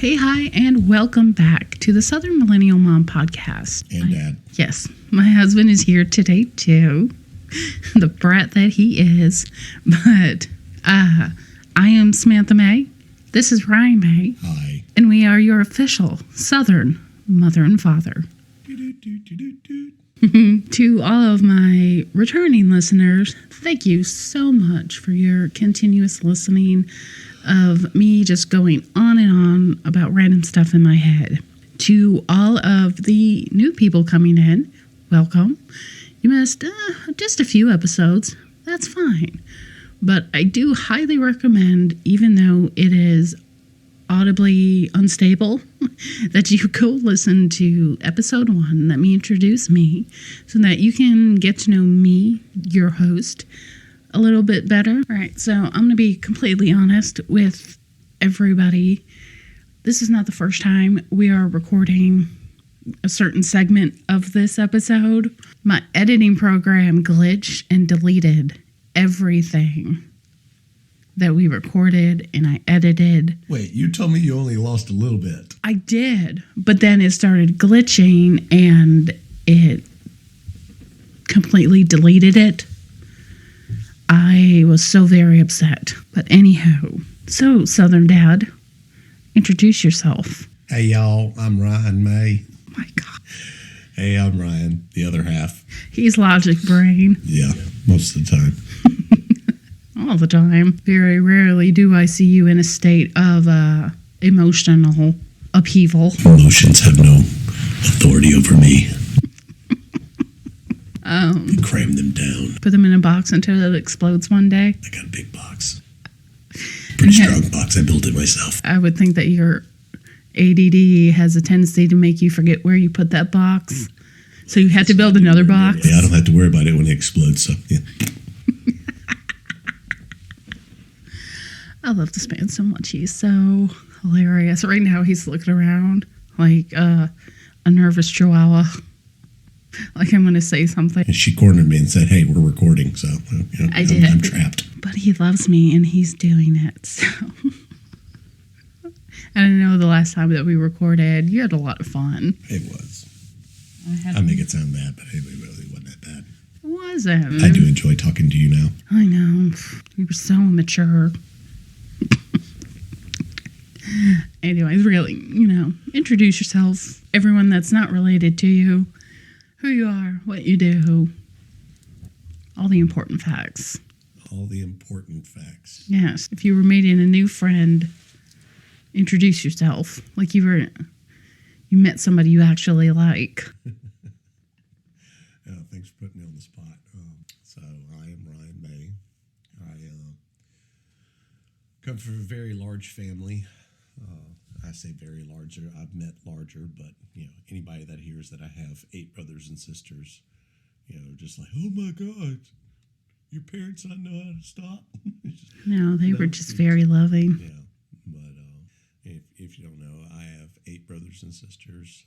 Hey, hi, and welcome back to the Southern Millennial Mom podcast. And Dad. Yes, my husband is here today too, the brat that he is. But I am Samantha May. This is Ryan May. Hi. And we are your official Southern mother and father. To all of my returning listeners, thank you so much for your continuous listening of me just going on and on about random stuff in my head. To all of the new people coming in, welcome. You missed just a few episodes. That's fine. But I do highly recommend, even though it is audibly unstable, that you go listen to episode 1. Let me introduce me so that you can get to know me, your host, a little bit better. All right, so I'm going to be completely honest with everybody. This is not the first time we are recording a certain segment of this episode. My editing program glitched and deleted everything that we recorded and I edited. Wait, you told me you only lost a little bit. I did, but then it started glitching and it completely deleted it. I was so very upset. But anyhow, so Southern Dad, introduce yourself. Hey, y'all, I'm Ryan May. My God. Hey, I'm Ryan, the other half. He's Logic Brain. Yeah, most of the time. All the time. Very rarely do I see you in a state of emotional upheaval. Emotions have no authority over me. Cram them down. Put them in a box until it explodes one day. I got a big box. Pretty strong box. I built it myself. I would think that your ADD has a tendency to make you forget where you put that box. So you had to build another box. Yeah, I don't have to worry about it when it explodes. So, yeah. I love this man so much. He's so hilarious. Right now, he's looking around like a nervous chihuahua. Like I'm going to say something. And she cornered me and said, hey, we're recording. So, I did. I'm trapped. But he loves me and he's doing it. So I know the last time that we recorded, you had a lot of fun. It was. I make it sound bad, but it really wasn't that bad. It wasn't. I do enjoy talking to you now. I know. You were so immature. Anyways, really, introduce yourself. Everyone that's not related to you, who you are, what you do, all the important facts. All the important facts. Yes. If you were meeting a new friend, introduce yourself. Like you met somebody you actually like. Yeah, thanks for putting me on the spot. So I am Ryan May. I come from a very large family. I say very larger. I've met larger, but anybody that hears that I have 8 brothers and sisters, just like, oh my God, your parents not know how to stop. No, they were just very loving. Yeah, but if you don't know, I have 8 brothers and sisters.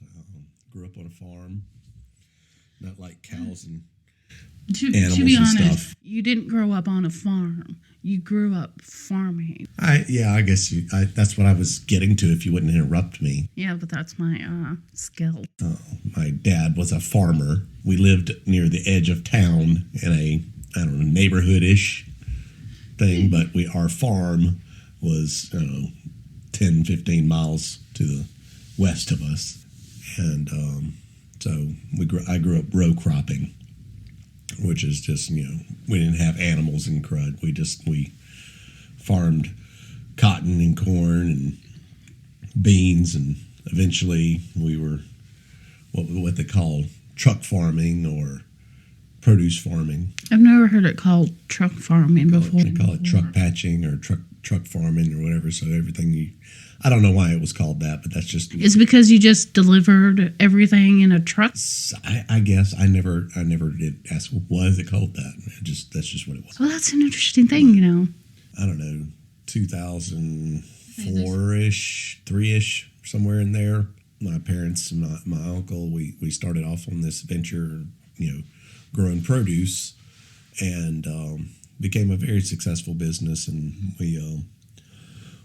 Grew up on a farm, not like cows and animals to be and honest, stuff. You didn't grow up on a farm. You grew up farming. I guess that's what I was getting to if you wouldn't interrupt me. Yeah, but that's my skill. My dad was a farmer. We lived near the edge of town in a, neighborhood-ish thing, but our farm was, 10, 15 miles to the west of us. And so I grew up row cropping, which is just, we didn't have animals and crud. We farmed cotton and corn and beans, and eventually we were what they call truck farming or produce farming. I've never heard it called truck farming before. They call it truck patching or truck farming or whatever. So I don't know why it was called that, but that's just. It's because you just delivered everything in a truck? I guess I never did ask why is it called that. That's just what it was. Well, that's an interesting thing, I don't know, 2004-ish, 3-ish, somewhere in there. My parents and my uncle, we started off on this venture, growing produce, and became a very successful business. And we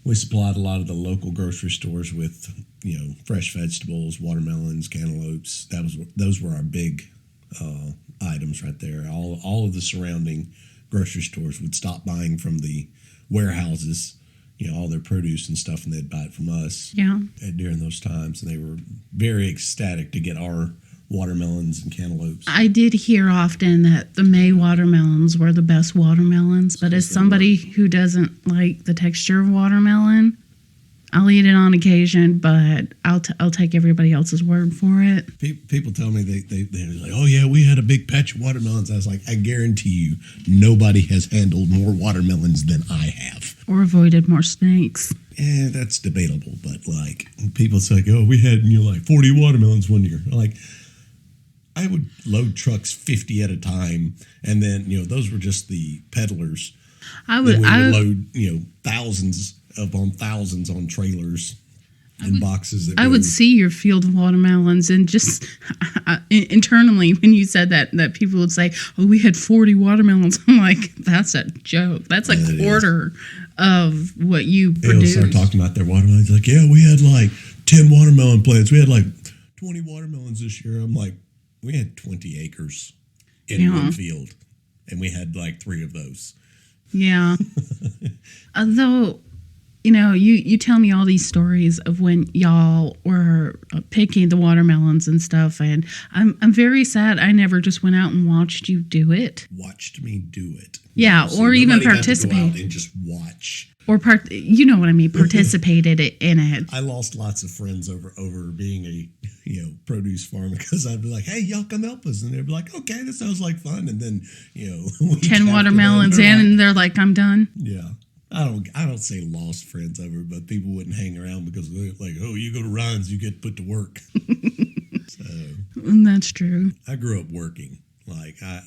We supplied a lot of the local grocery stores with, fresh vegetables, watermelons, cantaloupes. Those were our big items right there. All of the surrounding grocery stores would stop buying from the warehouses, all their produce and stuff, and they'd buy it from us. Yeah. During those times, and they were very ecstatic to get our watermelons and cantaloupes. I did hear often that the May watermelons were the best watermelons, but as somebody who doesn't like the texture of watermelon, I'll eat it on occasion, but I'll take everybody else's word for it. People tell me they're like, oh yeah, we had a big patch of watermelons. I was like, I guarantee you, nobody has handled more watermelons than I have. Or avoided more snakes. That's debatable, but like people say, oh, we had 40 watermelons one year. Like, I would load trucks 50 at a time, and then those were just the peddlers. I would load thousands upon thousands on trailers and boxes. I would see your field of watermelons, and just internally when you said that people would say, "Oh, we had 40 watermelons." I'm like, that's a joke. That's a quarter of what you produce. They'll start talking about their watermelons. Like, yeah, we had like 10 watermelon plants. We had like 20 watermelons this year. I'm like, we had 20 acres in one field, and we had like 3 of those. Yeah. Although, you tell me all these stories of when y'all were picking the watermelons and stuff, and I'm very sad I never just went out and watched you do it. Watched me do it. Yeah, or even participate. Got to go out and just watch. Or you know what I mean, participated in it. I lost lots of friends over being a produce farmer, because I'd be like, hey, y'all come help us, and they'd be like, okay, this sounds like fun, and then 10 watermelons in, and they're like, I'm done. Yeah. I don't say lost friends over, but people wouldn't hang around because they're like, oh, you go to Ryan's, you get put to work. So that's true. I grew up working. Like I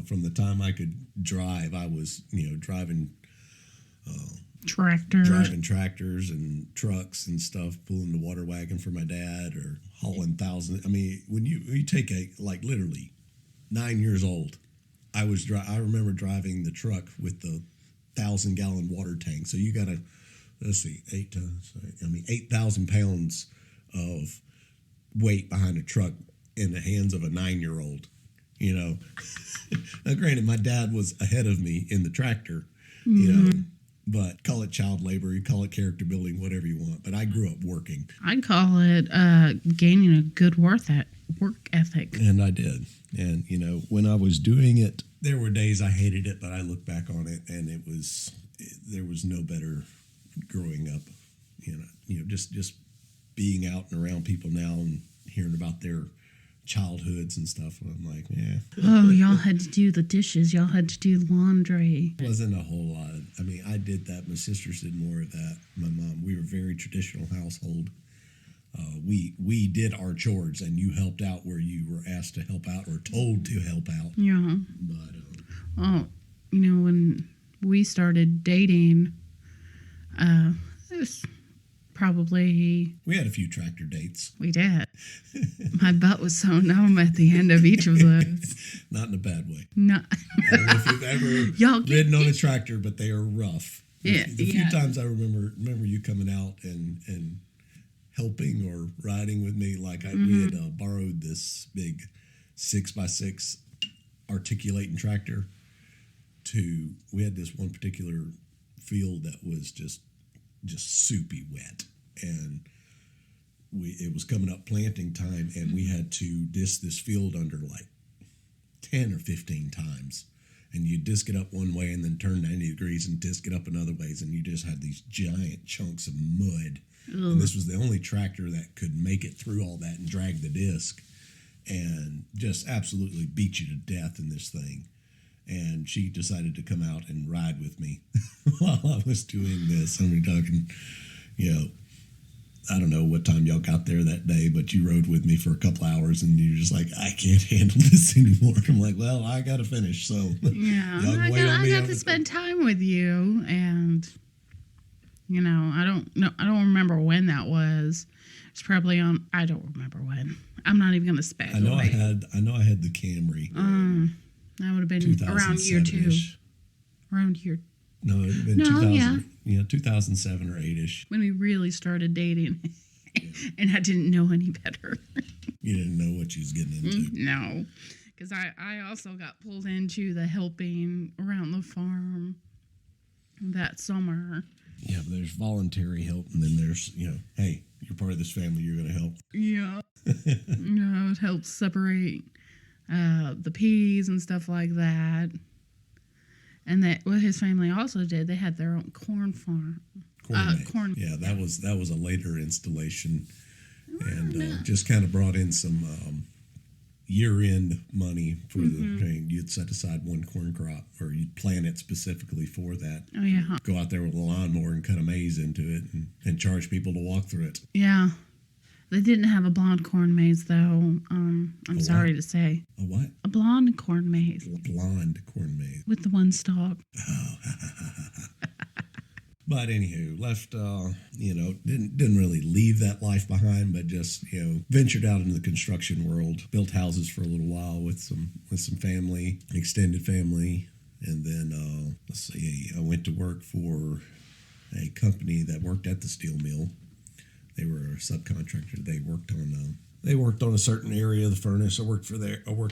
from the time I could drive, I was driving tractors and trucks and stuff, pulling the water wagon for my dad, or hauling thousands. I mean, when you take literally 9 years old, I remember driving the truck with the 1,000-gallon water tank. So you got to, 8,000 pounds of weight behind a truck in the hands of a 9-year-old. Now, granted, my dad was ahead of me in the tractor, but call it child labor, you call it character building, whatever you want. But I grew up working. I call it gaining a good work ethic. And I did. And, when I was doing it, there were days I hated it, but I look back on it, and there was no better growing up, just being out and around people now and hearing about their childhoods and stuff. And I'm like, yeah. Oh, y'all had to do the dishes. Y'all had to do laundry. It wasn't a whole lot. I mean, I did that. My sisters did more of that. My mom, we were a very traditional household. We did our chores, and you helped out where you were asked to help out or told to help out. Yeah. But when we started dating, it was probably... We had a few tractor dates. We did. My butt was so numb at the end of each of those. Not in a bad way. No. I don't know if you've ever ridden on a tractor, but they are rough. Yeah. The few times I remember you coming out and helping or riding with me, like we had borrowed this big 6x6 articulating tractor. We had this one particular field that was just soupy wet, and it was coming up planting time, and we had to disc this field under like 10 or 15 times, and you disc it up one way and then turn 90 degrees and disc it up another ways, and you just had these giant chunks of mud. And this was the only tractor that could make it through all that and drag the disc, and just absolutely beat you to death in this thing. And she decided to come out and ride with me while I was doing this. And we're talking, I don't know what time y'all got there that day, but you rode with me for a couple hours, and you're just like, I can't handle this anymore. I'm like, well, I got to finish. So yeah, I got to spend time with you, and I don't remember when that was. It's probably on. I don't remember when. I'm not even gonna speculate. I know I had the Camry. That would have been around year 2. Around year No, it had been No, 2000, 2007 or 8-ish. when we really started dating. And I didn't know any better. You didn't know what you was getting into. No. Because I also got pulled into the helping around the farm that summer. Yeah, but there's voluntary help, and then there's, hey, you're part of this family, you're going to help. Yeah. It helps separate the peas and stuff like that. And that what his family also did, they had their own corn farm. Corn. Yeah, that was a later installation, and just kind of brought in some year-end money for the. You'd set aside one corn crop, or you'd plant it specifically for that. Oh yeah. Go out there with a lawnmower and cut a maze into it, and charge people to walk through it. Yeah. They didn't have a blonde corn maze, though. I'm sorry to say. A what? A blonde corn maze. Blonde corn maze. With the one stalk. Oh. But anywho, left, didn't really leave that life behind, but just, ventured out into the construction world, built houses for a little while with some family, extended family. And then, I went to work for a company that worked at the steel mill. They were a subcontractor. They worked on a certain area of the furnace. I worked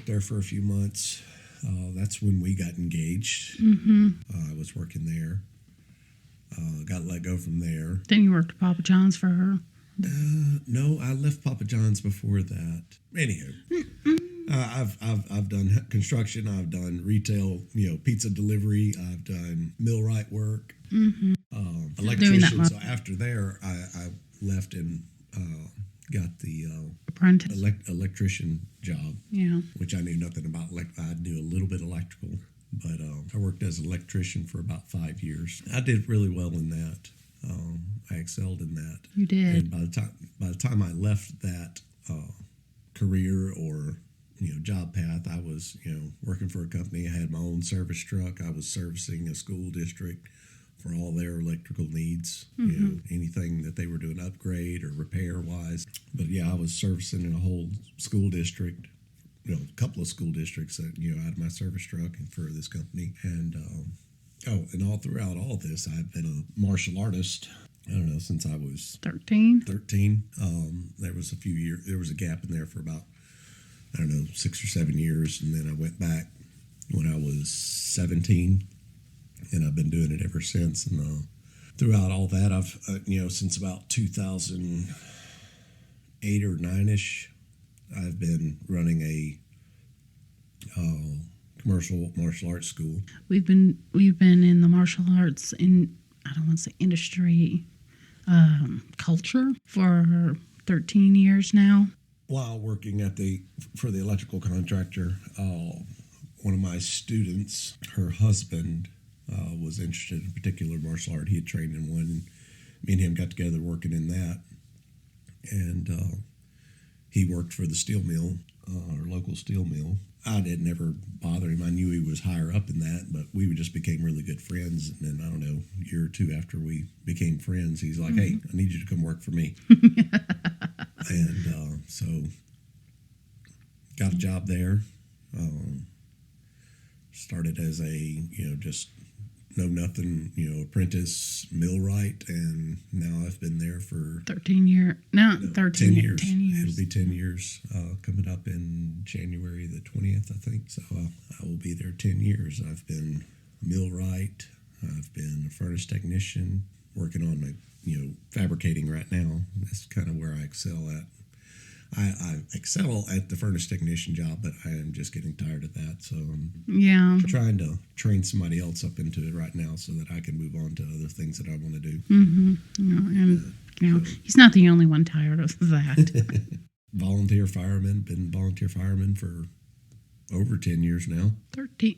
there for a few months. That's when we got engaged. I was working there. Got let go from there. Then you worked at Papa John's for her. No, I left Papa John's before that. Anywho, I've done construction. I've done retail, pizza delivery. I've done millwright work, electrician. So after there, I left and got the apprentice electrician job. Yeah, which I knew nothing about. I knew a little bit electrical, but I worked as an electrician for about 5 years. I did really well in that. I excelled in that. You did. And by the time I left that career or job path, I was working for a company. I had my own service truck. I was servicing a school district for all their electrical needs. Anything that they were doing upgrade or repair wise. But yeah, I was servicing a whole school district. A couple of school districts that out of my service truck and for this company. And and all throughout all this, I've been a martial artist. I don't know, since I was 13. There was there was a gap in there for about 6 or 7 years, and then I went back when I was 17, and I've been doing it ever since. And throughout all that, I've since about 2008 or 9ish, I've been running a commercial martial arts school. We've been in the martial arts I don't want to say industry, culture for 13 years now. While working for the electrical contractor, one of my students, her husband, was interested in a particular martial art. He had trained in one, and me and him got together working in that. And he worked for the steel mill, our local steel mill. I didn't ever bother him. I knew he was higher up in that, but we just became really good friends. And then, I don't know, a year or two after we became friends, he's like, hey, I need you to come work for me. And so got a job there. Started as a, just know-nothing, apprentice millwright, and now I've been there for 13 years. No, 13 years. 10 years. It'll be 10 years coming up in January the 20th, I think. So I will be there 10 years. I've been a millwright. I've been a furnace technician, working on my, fabricating right now. That's kind of where I excel at. I excel at the furnace technician job, but I am just getting tired of that. So I'm trying to train somebody else up into it right now so that I can move on to other things that I want to do. And he's not the only one tired of that. Volunteer fireman, been volunteer fireman for over 10 years now.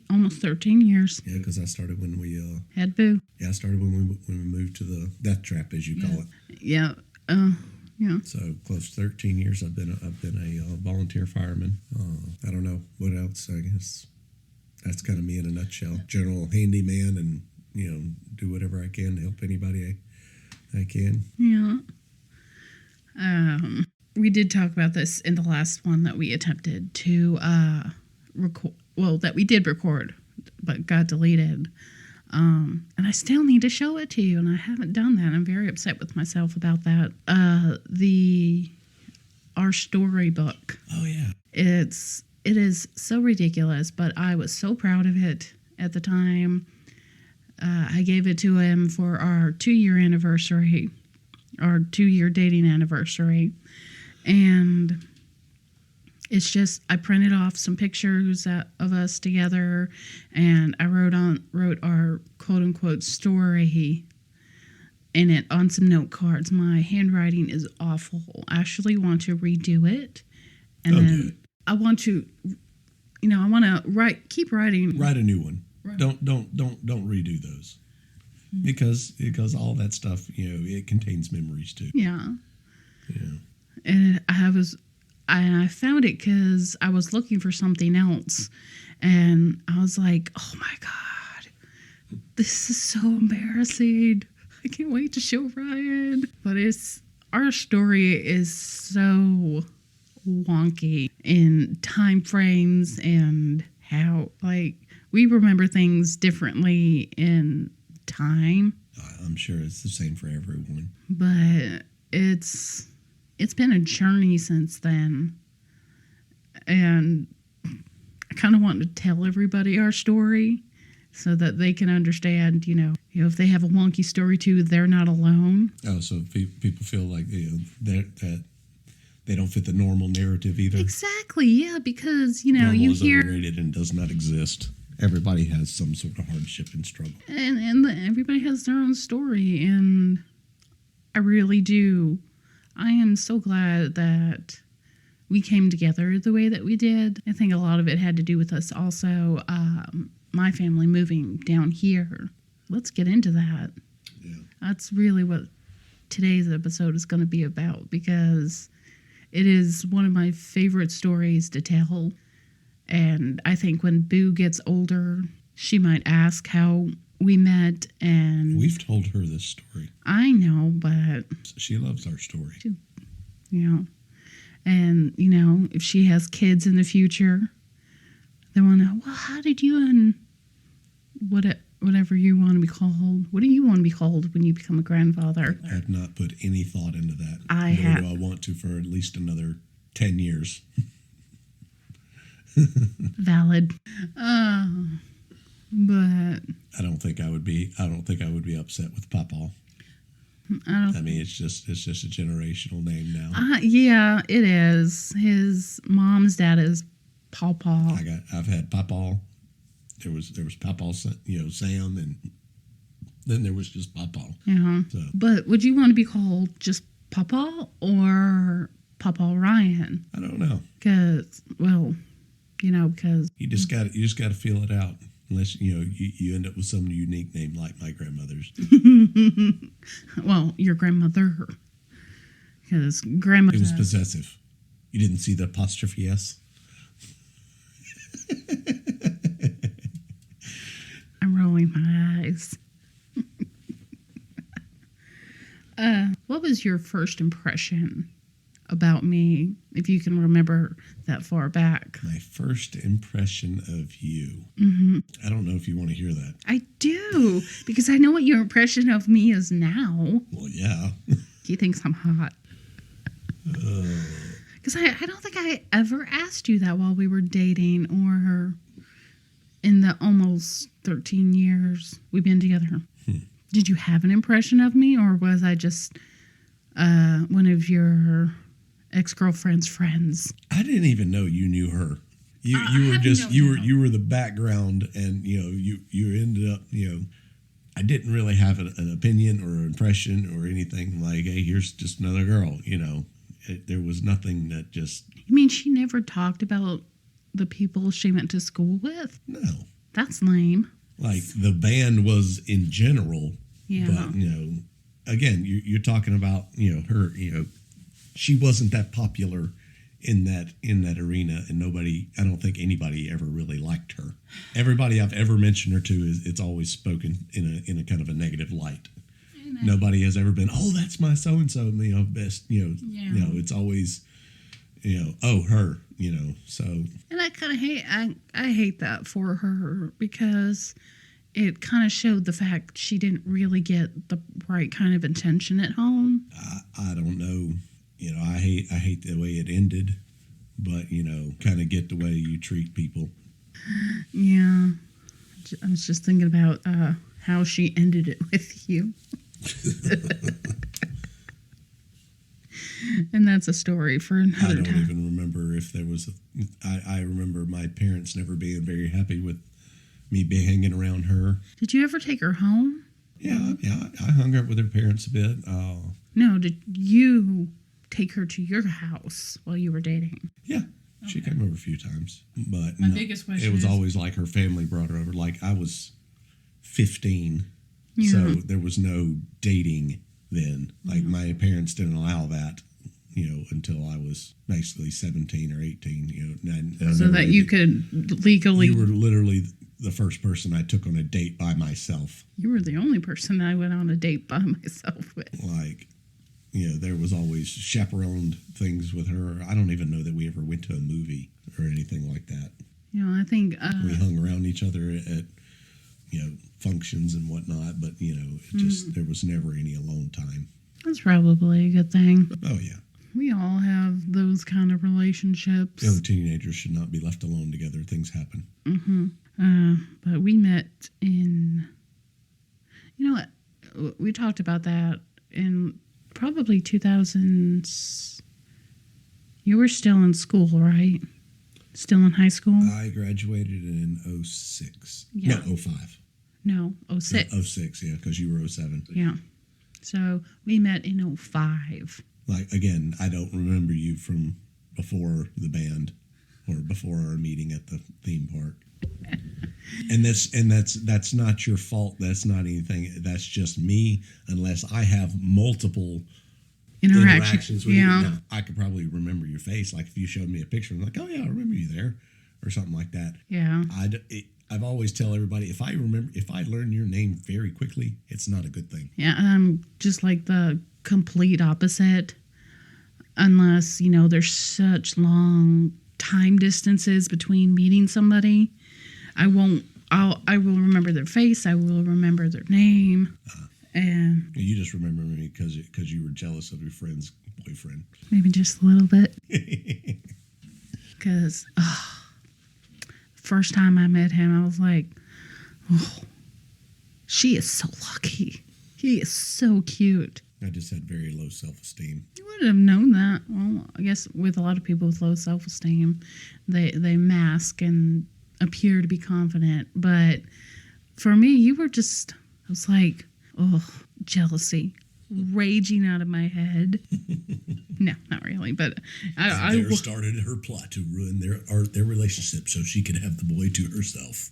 Almost 13 years. Yeah, because I started when we had Boo. Yeah, I started when we moved to the death trap, as you call it. Yeah. Yeah. So close to 13 years I've been a volunteer fireman. I don't know what else. I guess that's kind of me in a nutshell. General handyman, and do whatever I can to help anybody I can. Yeah. We did talk about this in the last one that we attempted to record. Well, that we did record, but got deleted. And I still need to show it to you, and I haven't done that. I'm very upset with myself about that. Our storybook. Oh yeah. It is so ridiculous, but I was so proud of it at the time. I gave it to him for our 2-year anniversary, our 2-year dating anniversary, and it's just, I printed off some pictures of us together, and I wrote our quote unquote story in it on some note cards. My handwriting is awful. I actually want to redo it, and then I want to, I want to keep writing. Write a new one. Right. Don't redo those, because all that stuff, it contains memories too. Yeah. Yeah. And I found it because I was looking for something else, and I was like, oh my God, this is so embarrassing. I can't wait to show Ryan. But our story is so wonky in time frames and how, we remember things differently in time. I'm sure it's the same for everyone. But it's been a journey since then. And I kind of want to tell everybody our story so that they can understand, if they have a wonky story too, they're not alone. Oh, so people feel like that they don't fit the normal narrative either. Exactly, yeah, because, Normal you is hear... overrated and does not exist. Everybody has some sort of hardship and struggle. And everybody has their own story, and I really do. I am so glad that we came together the way that we did. I think a lot of it had to do with us also, my family moving down here. Let's get into that. Yeah. That's really what today's episode is going to be about, because it is one of my favorite stories to tell. And I think when Boo gets older, she might ask how we met. And we've told her this story. I know, but she loves our story. And if she has kids in the future, they want to know, well, how did you and whatever you want to be called? What do you want to be called when you become a grandfather? I have not put any thought into that. Nor do I want to for at least another 10 years. Valid. But I don't think I would be upset with Papa. I mean, it's just a generational name now. Yeah, it is. His mom's dad is Pawpaw. I've had Papa. There was Papa, Sam, and then there was just Papa. Yeah. So. But would you want to be called just Papa or Papa Ryan? I don't know. Because you just got to feel it out. Unless you end up with some unique name like my grandmother's. Well, your grandmother, because grandmother. It was possessive. You didn't see the apostrophe S. I'm rolling my eyes. What was your first impression about me, if you can remember that far back? My first impression of you. Mm-hmm. I don't know if you want to hear that. I do, because I know what your impression of me is now. Well, yeah. He thinks I'm hot. Because I don't think I ever asked you that while we were dating or in the almost 13 years we've been together. Did you have an impression of me, or was I just one of your ex-girlfriend's friends? I didn't even know you knew her. You were the background, and you ended up I didn't really have an opinion or an impression or anything like, hey, here's just another girl. There was nothing that just. You mean she never talked about the people she went to school with? No, that's lame. Like the band was in general, yeah. But again, you're talking about her. She wasn't that popular in that arena, and I don't think anybody ever really liked her. Everybody I've ever mentioned her to it's always spoken in a kind of a negative light. Nobody has ever been, oh, that's my so and so, best, it's always, oh, her, so. And I kind of hate that for her, because it kind of showed the fact she didn't really get the right kind of attention at home. I don't know. I hate the way it ended, but kind of get the way you treat people. Yeah, I was just thinking about how she ended it with you. And that's a story for another time. I don't even remember if there was I remember my parents never being very happy with me hanging around her. Did you ever take her home? Yeah, I hung out with her parents a bit. No, did you take her to your house while you were dating? Yeah, she came over a few times. But My biggest question it was is, always like her family brought her over. Like I was 15, Yeah. so there was no dating then. Like my parents didn't allow that, until I was basically 17 or 18. so that you could legally. You were literally the first person I took on a date by myself. You were the only person I went on a date by myself with. Like, there was always chaperoned things with her. I don't even know that we ever went to a movie or anything like that. I think we hung around each other at functions and whatnot, but it just there was never any alone time. That's probably a good thing. Oh yeah, we all have those kind of relationships. Young teenagers should not be left alone together. Things happen. But we met in, what? We talked about that in probably 2000s. You were still in school, right? Still in high school? I graduated in 06. Yeah. No, 05. No, 06. 06, yeah, because you were 07. Yeah. So we met in 05. Like, again, I don't remember you from before the band or before our meeting at the theme park. And that's not your fault. That's not anything. That's just me. Unless I have multiple interactions with you. Now, I could probably remember your face. Like if you showed me a picture, I'm like, oh yeah, I remember you there, or something like that. Yeah. I've always tell everybody if I learn your name very quickly, it's not a good thing. Yeah, and I'm just like the complete opposite. Unless there's such long time distances between meeting somebody. I will remember their face. I will remember their name. And you just remember me because you were jealous of your friend's boyfriend. Maybe just a little bit. Because first time I met him, I was like, oh, she is so lucky. He is so cute. I just had very low self-esteem. You would have known that. Well, I guess with a lot of people with low self-esteem, they mask and appear to be confident. But for me, you were just, I was like, oh, jealousy raging out of my head. No, not really. But I started her plot to ruin their relationship so she could have the boy to herself.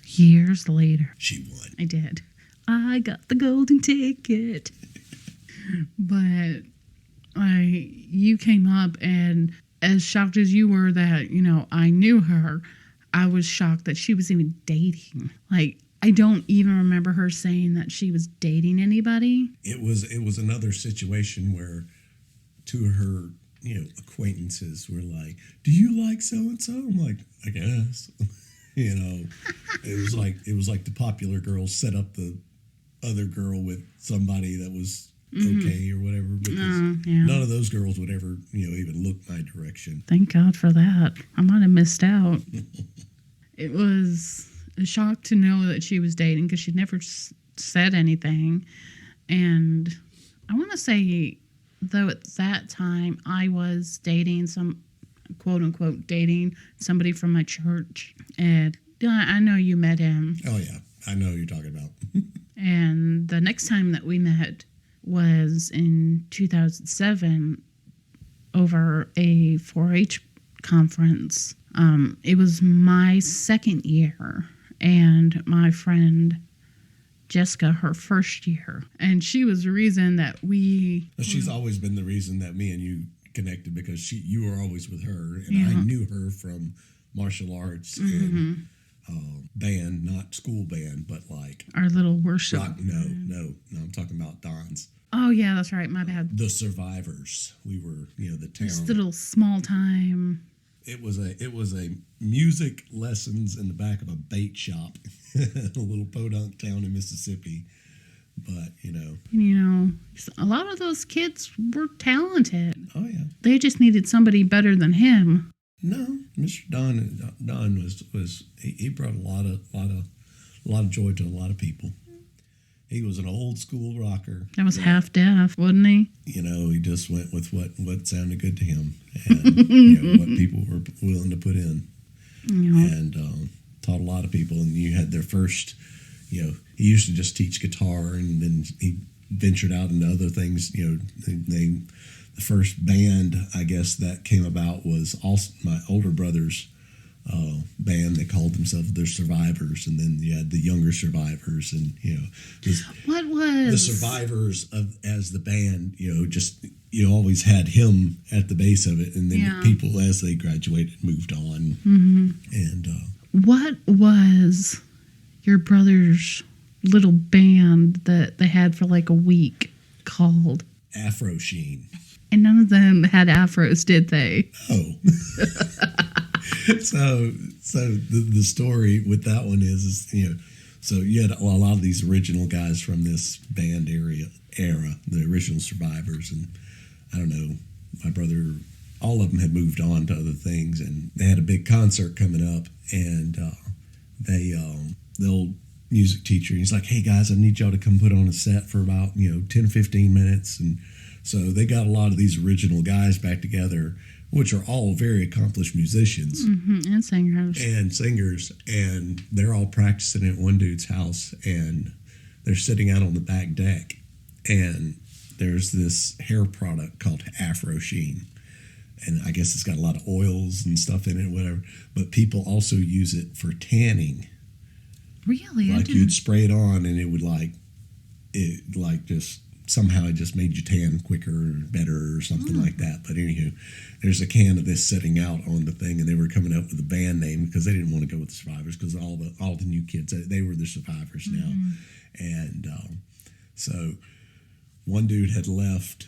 Years later. She won. I did. I got the golden ticket. But you came up, and as shocked as you were that, I knew her, I was shocked that she was even dating. Like, I don't even remember her saying that she was dating anybody. It was another situation where two of her, acquaintances were like, "Do you like so and so?" I'm like, "I guess." It was like the popular girls set up the other girl with somebody that was okay or whatever, because none of those girls would ever, even look my direction. Thank God for that. I might have missed out. It was a shock to know that she was dating because she'd never said anything. And I want to say, though, at that time, I was dating quote unquote dating somebody from my church. And I know you met him. Oh, yeah. I know who you're talking about. And the next time that we met was in 2007 over a 4-H conference. It was my second year, and my friend Jessica, her first year. And she was the reason that She's always been the reason that me and you connected, because you were always with her, and I knew her from martial arts and band, not school band, but like our little worship. No, I'm talking about Don's. Oh yeah, that's right. My bad. The Survivors. We were, the town. Just a little small time. it was a music lessons in the back of a bait shop, in a little podunk town in Mississippi. But a lot of those kids were talented. Oh yeah, they just needed somebody better than him. No, Mr. Don was he brought a lot of joy to a lot of people. He was an old school rocker. That was half deaf, wasn't he? He just went with what sounded good to him, and what people were willing to put in, and taught a lot of people. And you had their first, he used to just teach guitar, and then he ventured out into other things. The first band, I guess, that came about was also my older brother's band. They called themselves the Survivors, and then you had the younger Survivors, and what was the Survivors as the band. Just you always had him at the base of it, and then the people as they graduated moved on. Mm-hmm. And what was your brother's little band that they had for like a week called? Afro Sheen. And none of them had afros, did they? Oh. So the story with that one is so you had a lot of these original guys from this band era, the original Survivors, and I don't know, my brother, all of them had moved on to other things, and they had a big concert coming up, and the old music teacher, he's like, hey guys, I need y'all to come put on a set for about 10 or 15 minutes, and so they got a lot of these original guys back together, which are all very accomplished musicians. Mm-hmm. And singers. And they're all practicing at one dude's house, and they're sitting out on the back deck, and there's this hair product called Afro Sheen. And I guess it's got a lot of oils and stuff in it, whatever. But people also use it for tanning. Really? Like you'd spray it on, and it would somehow it just made you tan quicker or better or something like that. But anywho, there's a can of this sitting out on the thing, and they were coming up with a band name because they didn't want to go with the Survivors, because all the new kids, they were the Survivors now. And so one dude had left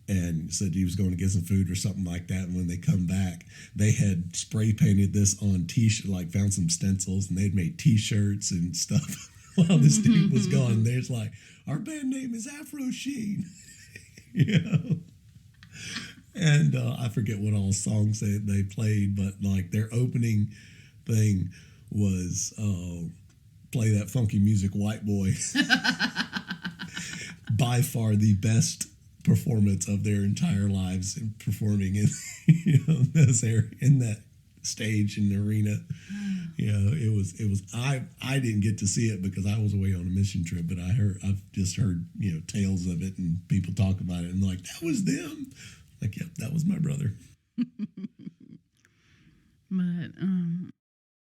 and said he was going to get some food or something like that, and when they come back, they had spray painted this on t-shirt, like found some stencils, and they'd made t-shirts and stuff. While this dude was gone, there's like, our band name is Afro Sheen. And I forget what all songs they played, but like their opening thing was play that funky music, White Boy. By far the best performance of their entire lives in performing in in that stage in the arena. It was I didn't get to see it because I was away on a mission trip, but I've just heard tales of it, and people talk about it, and like, that was them. Like, yep, that was my brother. But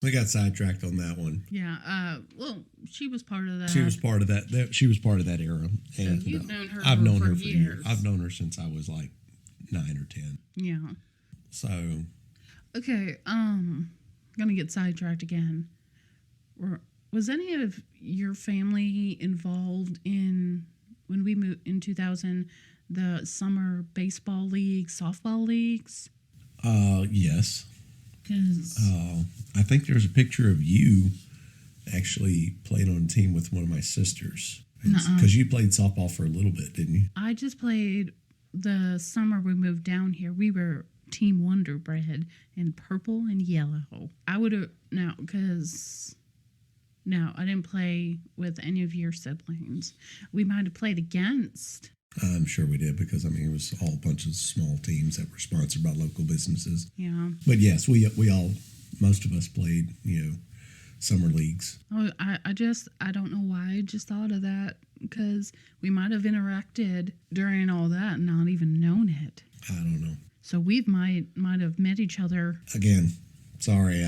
we got sidetracked on that one. Yeah. Well, she was part of that. She was part of that. She was part of that era. And you've known her. I've known her for years. I've known her since I was like 9 or 10. Yeah. So. Okay. Gonna get sidetracked again. Was any of your family involved in, when we moved in 2000, the summer baseball leagues, softball leagues? Yes. Because I think there's a picture of you actually playing on a team with one of my sisters. Because you played softball for a little bit, didn't you? I just played the summer we moved down here. We were Team Wonder Bread in purple and yellow. I would have, no, I didn't play with any of your siblings. We might have played against. I'm sure we did, because it was all a bunch of small teams that were sponsored by local businesses. Yeah. But yes, we all, most of us played, summer leagues. Oh, I don't know why I just thought of that, because we might have interacted during all that and not even known it. I don't know. So we might have met each other. Again, sorry,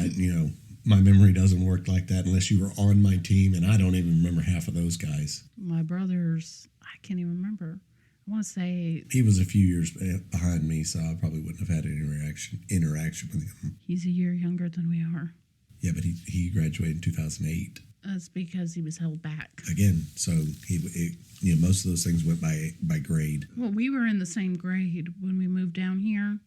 my memory doesn't work like that unless you were on my team, and I don't even remember half of those guys. My brothers, I can't even remember. I want to say he was a few years behind me, so I probably wouldn't have had any interaction with him. He's a year younger than we are. Yeah, but he graduated in 2008. That's because he was held back. Again, so most of those things went by grade. Well, we were in the same grade when we moved down here.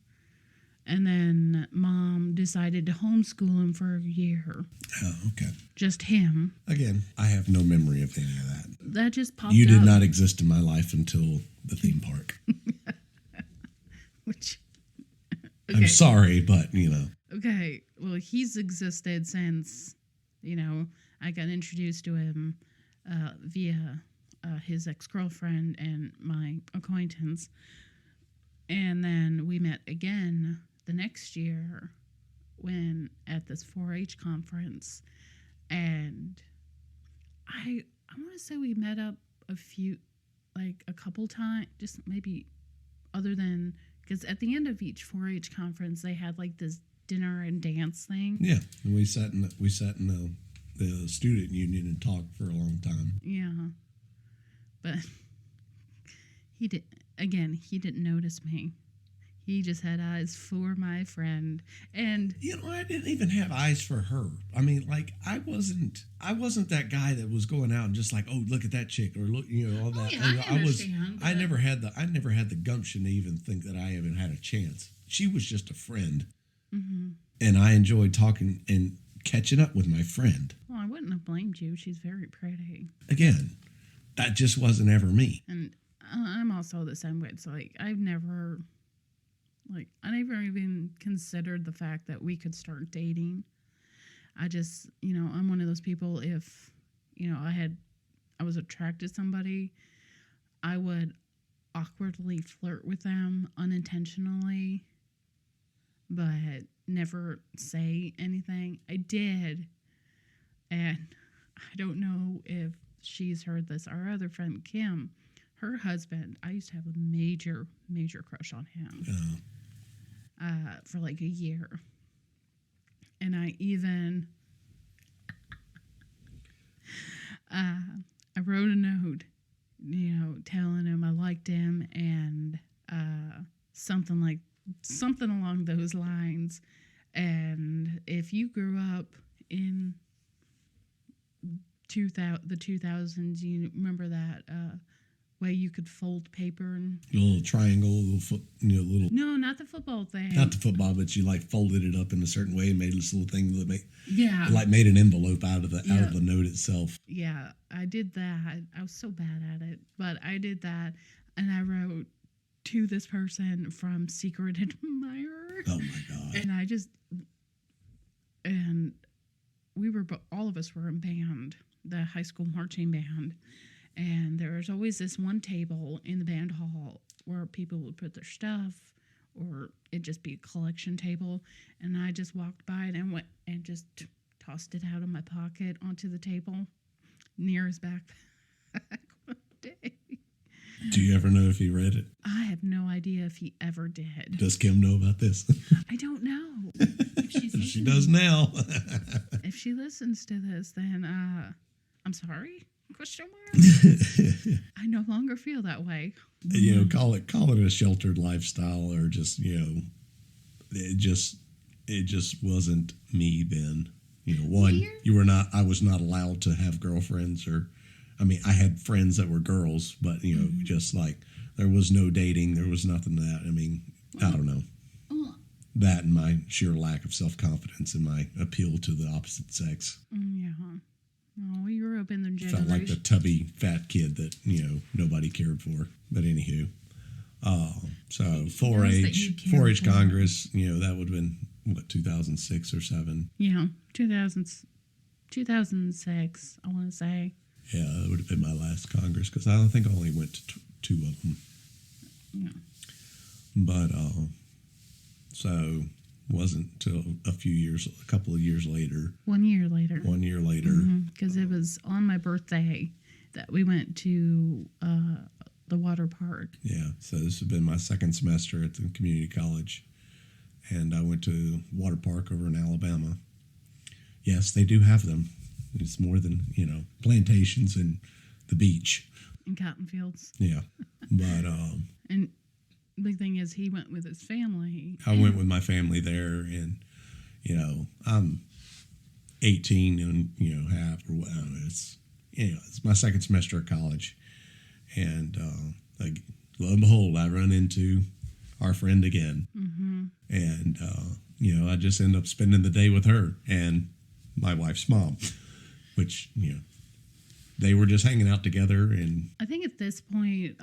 And then Mom decided to homeschool him for a year. Oh, okay. Just him. Again, I have no memory of any of that. That just popped You did up. not exist in my life until the theme park. Which, I'm sorry, but, Okay, well, he's existed since, I got introduced to him via his ex-girlfriend and my acquaintance. And then we met again the next year when at this 4-H conference. And I want to say we met up a couple times, just maybe other than, because at the end of each 4-H conference, they had like this dinner and dance thing. Yeah, and we sat in the student union and talked for a long time. Yeah, but he didn't notice me. He just had eyes for my friend, and I didn't even have eyes for her. I mean, like I wasn't that guy that was going out and just like, oh, look at that chick, or look, all that. Oh, yeah, I understand. I never had the gumption to even think that I even had a chance. She was just a friend, and I enjoyed talking and catching up with my friend. Well, I wouldn't have blamed you. She's very pretty. Again, that just wasn't ever me. And I'm also the same way. It's like I never even considered the fact that we could start dating. I just, I'm one of those people, if, I was attracted to somebody, I would awkwardly flirt with them unintentionally, but never say anything. I did. And I don't know if she's heard this. Our other friend, Kim, her husband, I used to have a major, major crush on him for like a year. And I even, I wrote a note, telling him I liked him and something along those lines. And if you grew up in the 2000s, you remember that way you could fold paper and A little triangle, little. No, not the football thing. Not the football, but you like folded it up in a certain way and made this little thing that made an envelope out of the note itself. Yeah, I did that. I was so bad at it, but I did that, and I wrote to this person from Secret Admirer. Oh my God! And we were, all of us were in band, the high school marching band. And there was always this one table in the band hall where people would put their stuff, or it'd just be a collection table. And I just walked by it and went and just tossed it out of my pocket onto the table near his backpack one day. Do you ever know if he read it? I have no idea if he ever did. Does Kim know about this? I don't know. If she does now. If she listens to this, then I'm sorry. Question mark? I no longer feel that way. Call it a sheltered lifestyle, or just it just wasn't me then. I was not allowed to have girlfriends, I had friends that were girls, but just like there was no dating, there was nothing that. I don't know. That and my sheer lack of self-confidence and my appeal to the opposite sex. Yeah. Oh, we grew up in the generation. Felt like the tubby fat kid that, nobody cared for. But anywho. So 4-H Congress, that would have been, 2006 or 7? Yeah, 2006, I want to say. Yeah, that would have been my last Congress, because I don't think I only went to 2 of them. Yeah. But, so wasn't until a couple of years later. 1 year later. 1 year later. Because it was on my birthday that we went to the water park. Yeah, so this has been my second semester at the community college. And I went to water park over in Alabama. Yes, they do have them. It's more than, plantations and the beach. And cotton fields. Yeah. But, and big thing is he went with his family. I went with my family there, and, I'm 18 and, half or what, I don't know, it's my second semester at college. And, lo and behold, I run into our friend again. And, I just ended up spending the day with her and my wife's mom, which, they were just hanging out together. And I think at this point,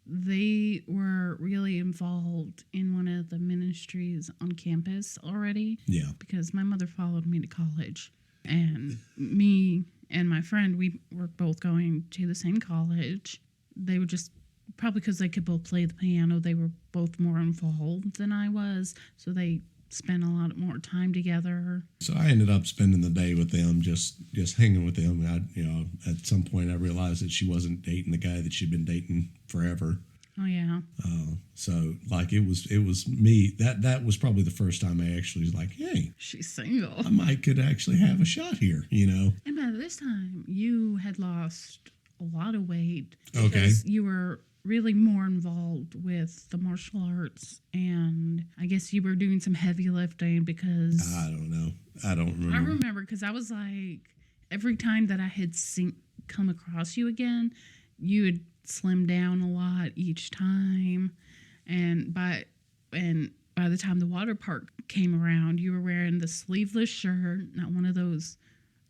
they were really involved in one of the ministries on campus already. yeah, Because my mother followed me to college. And me and my friend, we were both going to the same college. They were just, probably because they could both play the piano, they were both more involved than I was. So they spent a lot more time together. so I ended up spending the day with them, just hanging with them. At some point I realized that she wasn't dating the guy that she'd been dating forever. Oh, yeah. So like it was me. That was probably the first time I actually was like, hey, She's single. I could actually have a shot here, And by this time, you had lost a lot of weight. Okay. Because you were really more involved with the martial arts. And I guess you were doing some heavy lifting because... I don't know. I don't remember. I remember because I was like, every time that I had come across you again, you had slimmed down a lot each time. And by the time the water park came around, you were wearing the sleeveless shirt, not one of those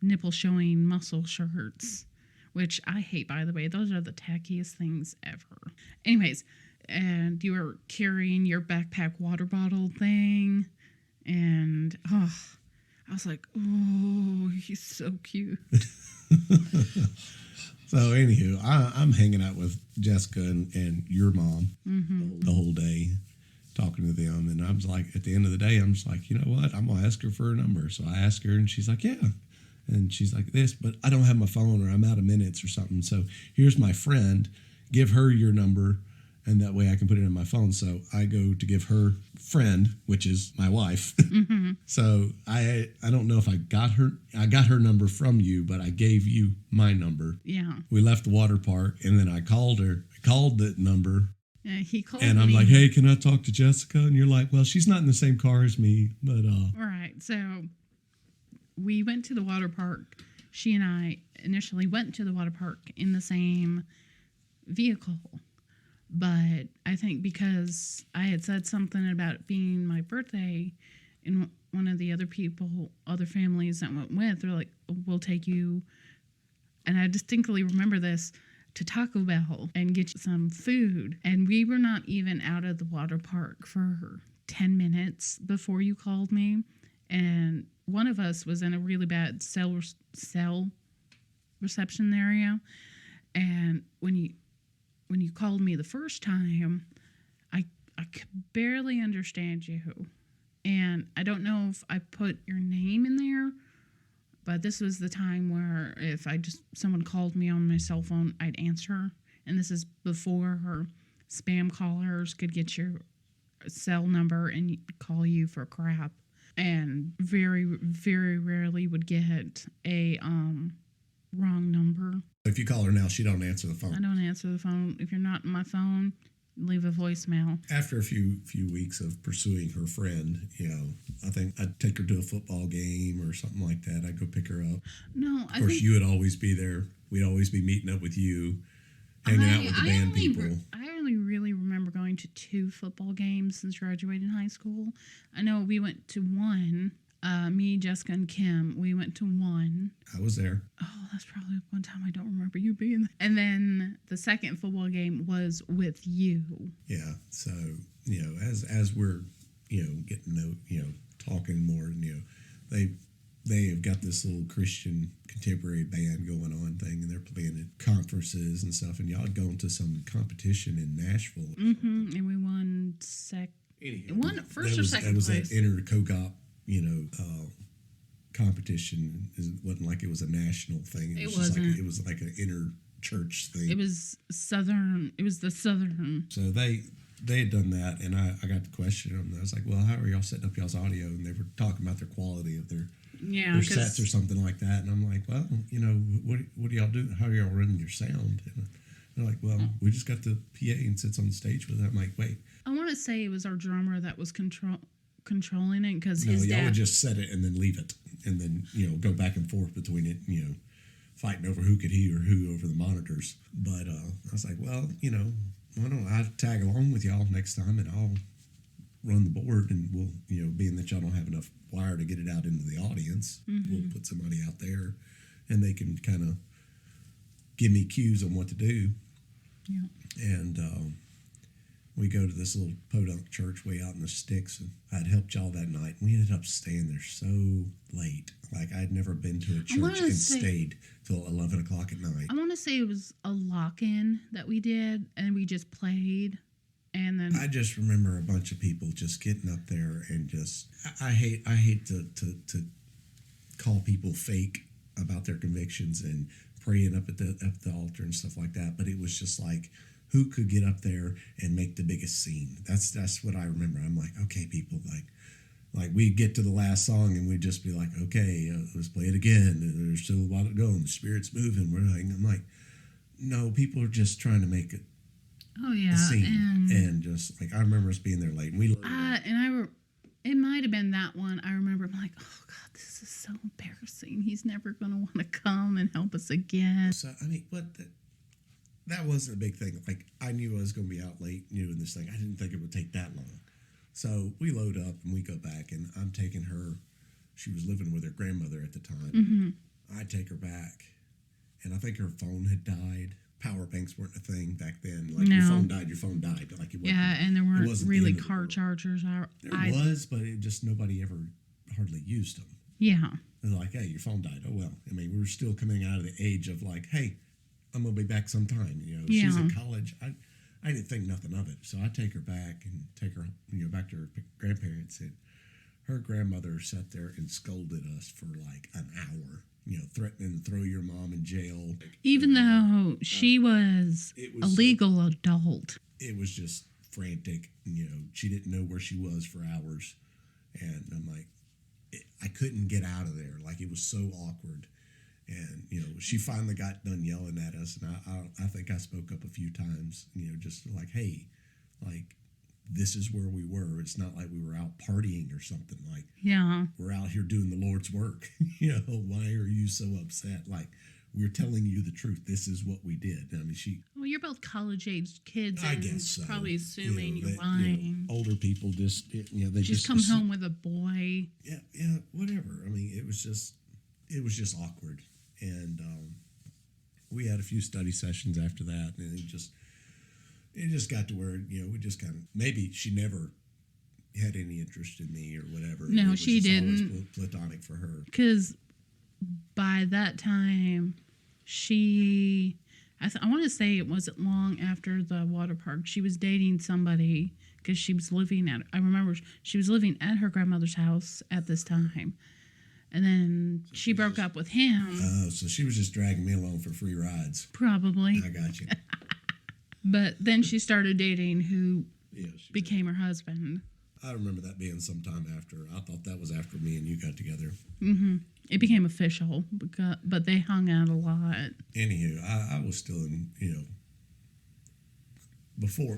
nipple showing muscle shirts, which I hate, by the way. Those are the tackiest things ever. Anyways, and you were carrying your backpack water bottle thing. And, I was like, oh, he's so cute. So, anywho, I'm hanging out with Jessica and your mom the whole day, talking to them. And I was like, at the end of the day, I'm just like, you know what? I'm going to ask her for a number. So I asked her, and she's like, yeah. And she's like, this, but I don't have my phone, or I'm out of minutes or something. So here's my friend. Give her your number, and that way I can put it in my phone. So I go to give her friend, which is my wife. So I don't know if I got her number from you, but I gave you my number. Yeah. We left the water park, and then I called her. I called that number. Yeah, he called And I'm me. like, hey, can I talk to Jessica? And you're like, well, she's not in the same car as me, but All right. So we went to the water park. She and I initially went to the water park in the same vehicle. But I think because I had said something about it being my birthday, and one of the other families that went with, they're like, we'll take you. And I distinctly remember this, to Taco Bell and get you some food. And we were not even out of the water park for 10 minutes before you called me. And one of us was in a really bad cell reception area. And when you called me the first time, I could barely understand you. And I don't know if I put your name in there, but this was the time where if someone called me on my cell phone, I'd answer. And this is before her spam callers could get your cell number and call you for crap. And very, very rarely would get a wrong number. if you call her now, she don't answer the phone. I don't answer the phone. If you're not on my phone, leave a voicemail. After a few weeks of pursuing her friend, I think I'd take her to a football game or something like that. I'd go pick her up. No, Of course, you would always be there. We'd always be meeting up with you, hanging out with the band people. I only really remember going to 2 football games since graduating high school. I know we went to one. Me, Jessica, and Kim, we went to one. I was there. Oh, that's probably one time I don't remember you being there. And then the second football game was with you. Yeah. So, as we're, getting talking more, and, they have got this little Christian contemporary band going on thing, and they're playing at conferences and stuff, and y'all had gone to some competition in Nashville. Mm-hmm. And we won first or second place. That was that inter-co-op, competition. It wasn't like it was a national thing. It was like an inter-church thing. It was Southern. It was the Southern. So they had done that, and I got to question them. I was like, well, how are y'all setting up y'all's audio? And they were talking about their quality of their sets or something like that. And I'm like, well, what do y'all do? How are y'all running your sound? And they're like, well, we just got the PA and sits on the stage with it. I'm like, wait. I want to say it was our drummer that was controlling it because y'all would just set it and then leave it, and then go back and forth between it, fighting over who could hear who over the monitors. But I was like, well, why don't I tag along with y'all next time, and run the board, and we'll, being that y'all don't have enough wire to get it out into the audience, we'll put somebody out there, and they can kind of give me cues on what to do. Yeah. And we go to this little podunk church way out in the sticks, and I'd helped y'all that night. We ended up staying there so late. Like, I'd never been to a church and stayed till 11 o'clock at night. I want to say it was a lock-in that we did, and we just played, and then... I just remember a bunch of people just getting up there and just... I hate to call people fake about their convictions and praying up at the altar and stuff like that, but it was just like, who could get up there and make the biggest scene? That's what I remember. I'm like, okay, people, like we'd get to the last song and we'd just be like, okay, let's play it again. There's still a while to go and the Spirit's moving. I'm like, no, people are just trying to make it a scene. And just like, I remember us being there late. And we it might have been that one. I remember, I'm like, oh God, this is so embarrassing. He's never going to want to come and help us again. So, I mean, but that wasn't a big thing. Like, I knew I was going to be out late doing this thing. I didn't think it would take that long. So we load up and we go back, and I'm taking her. She was living with her grandmother at the time. Mm-hmm. I take her back, and I think her phone had died. Power banks weren't a thing back then. Like, your phone died. Like, it wasn't, and there weren't really car chargers. There was, but it just nobody ever hardly used them. Yeah. They're like, hey, your phone died. Oh, well. I mean, we were still coming out of the age of like, hey, I'm going to be back sometime. She's in college. I didn't think nothing of it. So I take her back and take her, back to her grandparents. And her grandmother sat there and scolded us for like an hour, threatening to throw your mom in jail. Even though she was a legal adult. It was just frantic. She didn't know where she was for hours. And I'm like, I couldn't get out of there. Like, it was so awkward. And, she finally got done yelling at us. And I think I spoke up a few times, just like, hey, like, this is where we were. It's not like we were out partying or something. Like, we're out here doing the Lord's work. Why are you so upset? Like, we're telling you the truth. This is what we did. I mean, well, you're both college-aged kids. I guess so. Probably assuming you're lying. Older people just, they just come home with a boy. Yeah, whatever. I mean, it was just awkward. And we had a few study sessions after that, and it just got to where, we just kind of, maybe she never had any interest in me or whatever. No, she didn't. It was platonic for her. Because by that time, I want to say it wasn't long after the water park, she was dating somebody because she was living I remember she was living at her grandmother's house at this time. And then she broke up with him. Oh, so she was just dragging me along for free rides. Probably. I got you. But then she started dating who became her husband. I remember that being sometime after. I thought that was after me and you got together. Mm-hmm. It became official, but they hung out a lot. Anywho, I was still in, before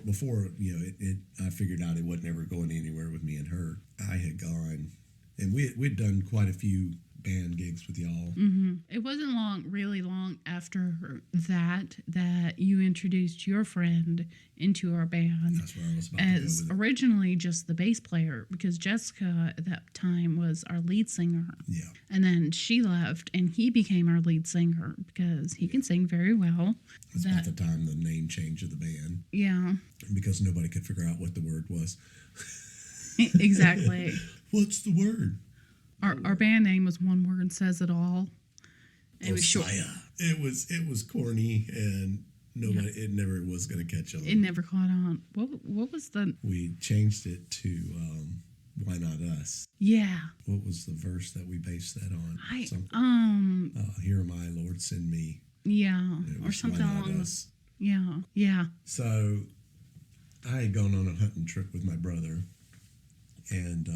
I figured out it wasn't ever going anywhere with me and her. I had gone... And we'd done quite a few band gigs with y'all. Mm-hmm. It wasn't really long after that you introduced your friend into our band. That's where I was about as to go with originally just the bass player, because Jessica at that time was our lead singer. Yeah. And then she left, and he became our lead singer because he can sing very well. That's about the time the name change of the band. Yeah. Because nobody could figure out what the word was. Exactly. What's the word? Our band name was one word, says it all. It was short. It was corny, and nobody. Yeah. It never was going to catch on. It never caught on. What was the? We changed it to "Why Not Us." Yeah. What was the verse that we based that on? Here am I, Lord, send me. Yeah, or something along those. Yeah. So, I had gone on a hunting trip with my brother. And,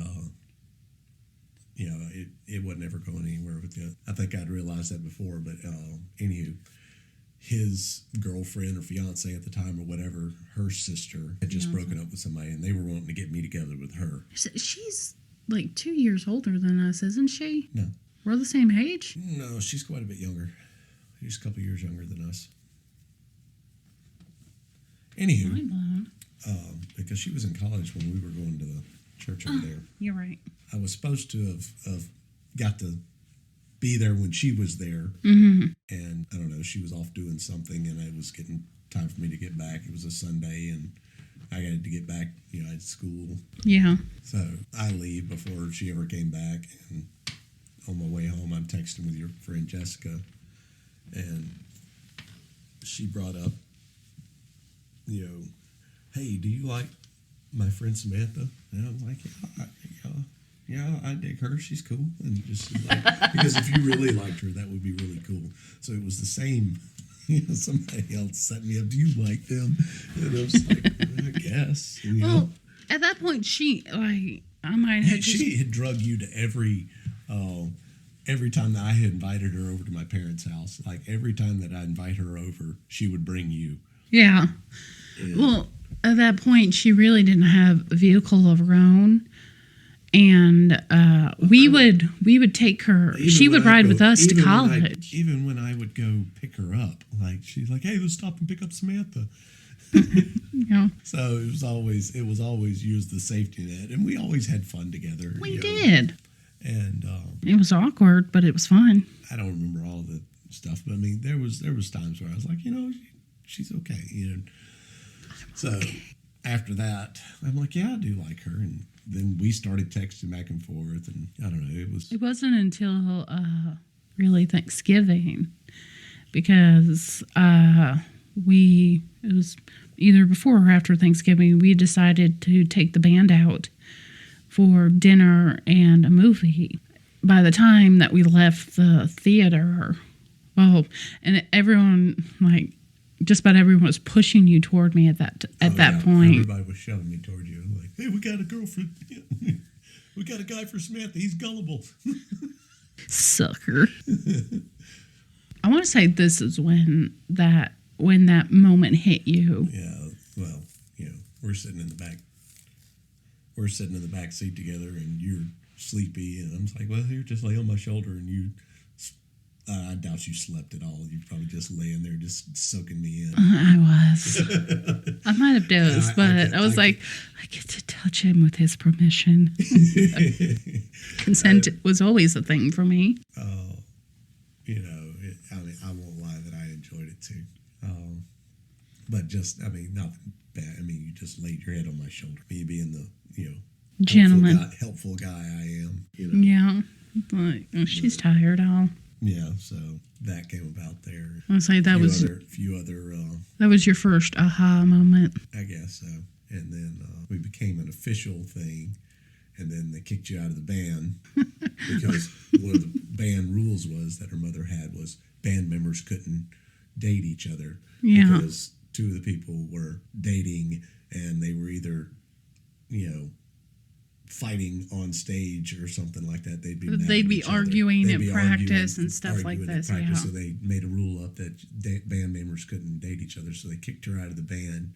it wasn't ever going anywhere with it. I think I'd realized that before, but anywho, his girlfriend or fiance at the time or whatever, her sister had just broken up with somebody, and they were wanting to get me together with her. She's like 2 years older than us, isn't she? No. We're the same age? No, she's quite a bit younger. She's a couple years younger than us. Anywho. Mind blown. because she was in college when we were going to the church over there. You're right. I was supposed to have got to be there when she was there. Mm-hmm. And I don't know, she was off doing something, and it was getting time for me to get back. It was a Sunday, and I had to get back, I had school. Yeah. So I leave before she ever came back, and on my way home, I'm texting with your friend Jessica, and she brought up, hey, do you like my friend Samantha? And I'm like, yeah, I dig her. She's cool. And just like, because if you really liked her, that would be really cool. So it was the same. Somebody else set me up. Do you like them? And I was like, I guess. Well, at that point, she had drug you to every time that I had invited her over to my parents' house. Like every time that I invite her over, she would bring you. Yeah. And well, at that point, she really didn't have a vehicle of her own. And we would take her. She would ride with us to college. Even when I would go pick her up, like she's like, "Hey, let's stop and pick up Samantha." Yeah. So it was always use the safety net, and we always had fun together. We did. And it was awkward, but it was fun. I don't remember all the stuff, but I mean, there was times where I was like, she's okay. So after that, I'm like, yeah, I do like her, and then we started texting back and forth, and I don't know, it wasn't until really Thanksgiving, because it was either before or after Thanksgiving, we decided to take the band out for dinner and a movie. By the time that we left the theater, and everyone, like, just about everyone was pushing you toward me at that point. Everybody was shoving me toward you. Like, hey, we got a girlfriend. We got a guy for Samantha. He's gullible. Sucker. I want to say this is when that moment hit you. Yeah. Well, we're sitting in the back. We're sitting in the back seat together, and you're sleepy, and I'm just like, well, here, just lay on my shoulder, and you. I doubt you slept at all. You probably just laying there, just soaking me in. I was. I might have dozed, but I was like, I get to touch him with his permission. Consent was always a thing for me. Oh, I won't lie that I enjoyed it too. But just, nothing bad. You just laid your head on my shoulder. Me being the, gentleman, helpful guy I am. Yeah, like she's tired. Yeah, so that came about there. I'll say that was a few other. That was your first aha moment. I guess so. And then we became an official thing, and then they kicked you out of the band because one of the band rules was that her mother had was band members couldn't date each other. Yeah. Because two of the people were dating, and they were either, fighting on stage or something like that. They'd be arguing in practice and stuff like this. Yeah. So they made a rule up that band members couldn't date each other. So they kicked her out of the band.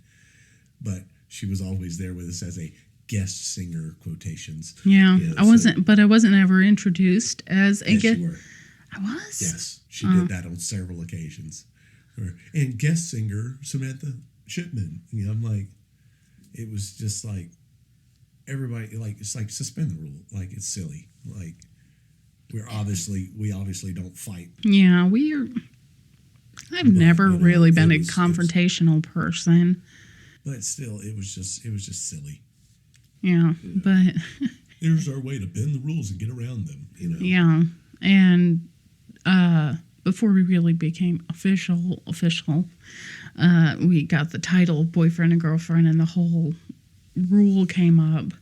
But she was always there with us as a guest singer, quotations. Yeah, I wasn't ever introduced as a guest. You were. I was. Yes, she did that on several occasions. And guest singer Samantha Shipman. I'm like, it was just like. Everybody, like, it's like suspend the rule. Like, it's silly. Like, we obviously don't fight. Yeah, I've never really been a confrontational person. But still, it was just silly. Yeah, but there's our way to bend the rules and get around them. Yeah, and before we really became official, we got the title boyfriend and girlfriend, and the whole rule came up.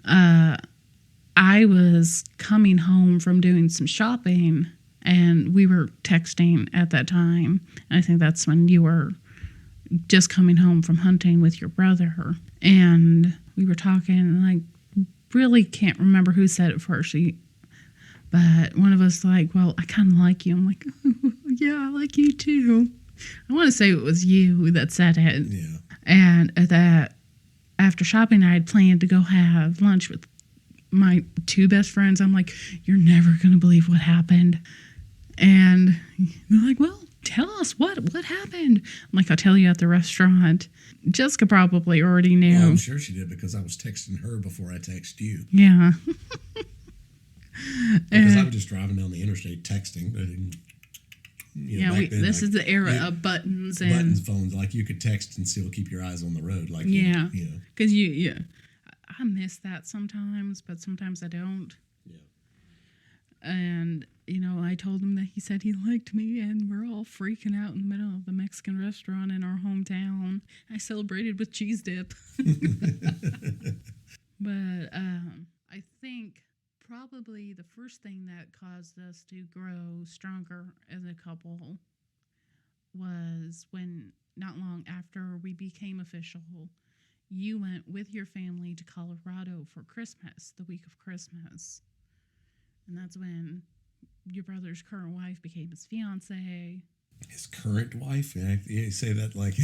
I was coming home from doing some shopping, and we were texting at that time. I think that's when you were just coming home from hunting with your brother, and we were talking, and I really can't remember who said it first. But one of us like, well, I kind of like you. I'm like, oh, yeah, I like you too. I want to say it was you that said it. Yeah. And after shopping, I had planned to go have lunch with my two best friends. I'm like, you're never going to believe what happened. And they're like, well, tell us what happened. I'm like, I'll tell you at the restaurant. Jessica probably already knew. Well, I'm sure she did because I was texting her before I texted you. Yeah. Because I'm just driving down the interstate texting. This is the era of buttons and buttons phones. Like you could text and still keep your eyes on the road. Like because I miss that sometimes, but sometimes I don't. Yeah. And I told him that he said he liked me, and we're all freaking out in the middle of the Mexican restaurant in our hometown. I celebrated with cheese dip. But I think probably the first thing that caused us to grow stronger as a couple was when, not long after we became official, you went with your family to Colorado for Christmas, the week of Christmas. And that's when your brother's current wife became his fiance. His current wife? You say that like...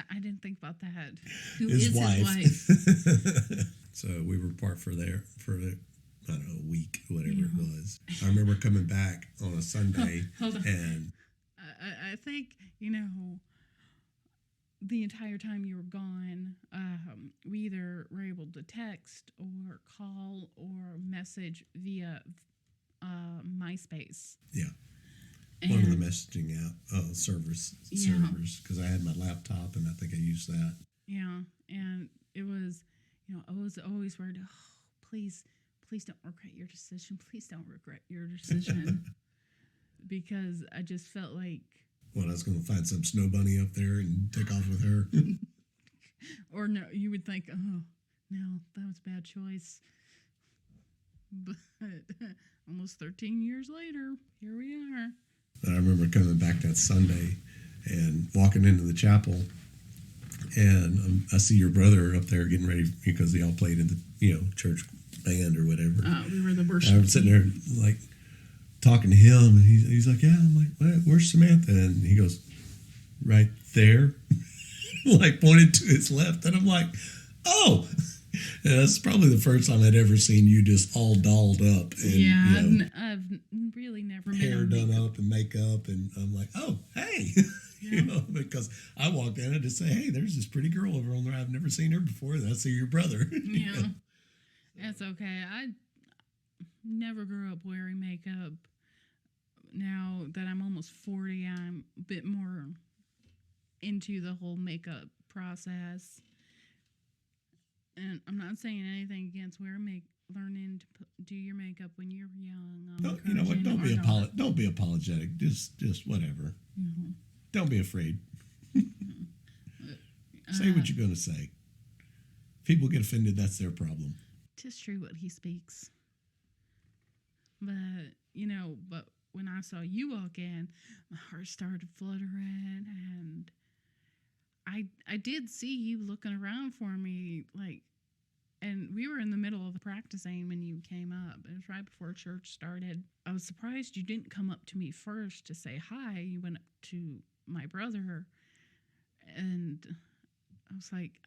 I didn't think about that. Who his is wife. his wife? So we were apart for I don't know, a week, whatever it was. I remember coming back on a Sunday. Hold on. And I think, the entire time you were gone, we either were able to text or call or message via MySpace. Yeah. One of the messaging app servers, because I had my laptop and I think I used that. Yeah, and it was, I was always worried, please don't regret your decision. Please don't regret your decision. Because I just felt like... Well, I was going to find some snow bunny up there and take off with her. Or no, you would think, oh, no, that was a bad choice. But almost 13 years later, here we are. I remember coming back that Sunday and walking into the chapel, and I see your brother up there getting ready because they all played in the church band or whatever. We were the worship. I'm sitting there like talking to him, and he's like, "Yeah." I'm like, "Where's Samantha?" And he goes, "Right there," like pointed to his left, and I'm like, "Oh." And that's probably the first time I'd ever seen you just all dolled up. And, I've really never been hair done up and makeup, and I'm like, oh, hey, because I walked in and just say, hey, there's this pretty girl over on there. I've never seen her before. And I see your brother. Yeah, that's okay. I never grew up wearing makeup. Now that I'm almost 40, I'm a bit more into the whole makeup process. And I'm not saying anything against learning to do your makeup when you're young. You know what? Don't be apologetic. Just whatever. Mm-hmm. Don't be afraid. Say what you're going to say. If people get offended, that's their problem. 'Tis true what he speaks. But when I saw you walk in, my heart started fluttering, and I did see you looking around for me, and we were in the middle of practicing when you came up. It was right before church started. I was surprised you didn't come up to me first to say hi. You went up to my brother, and I was like,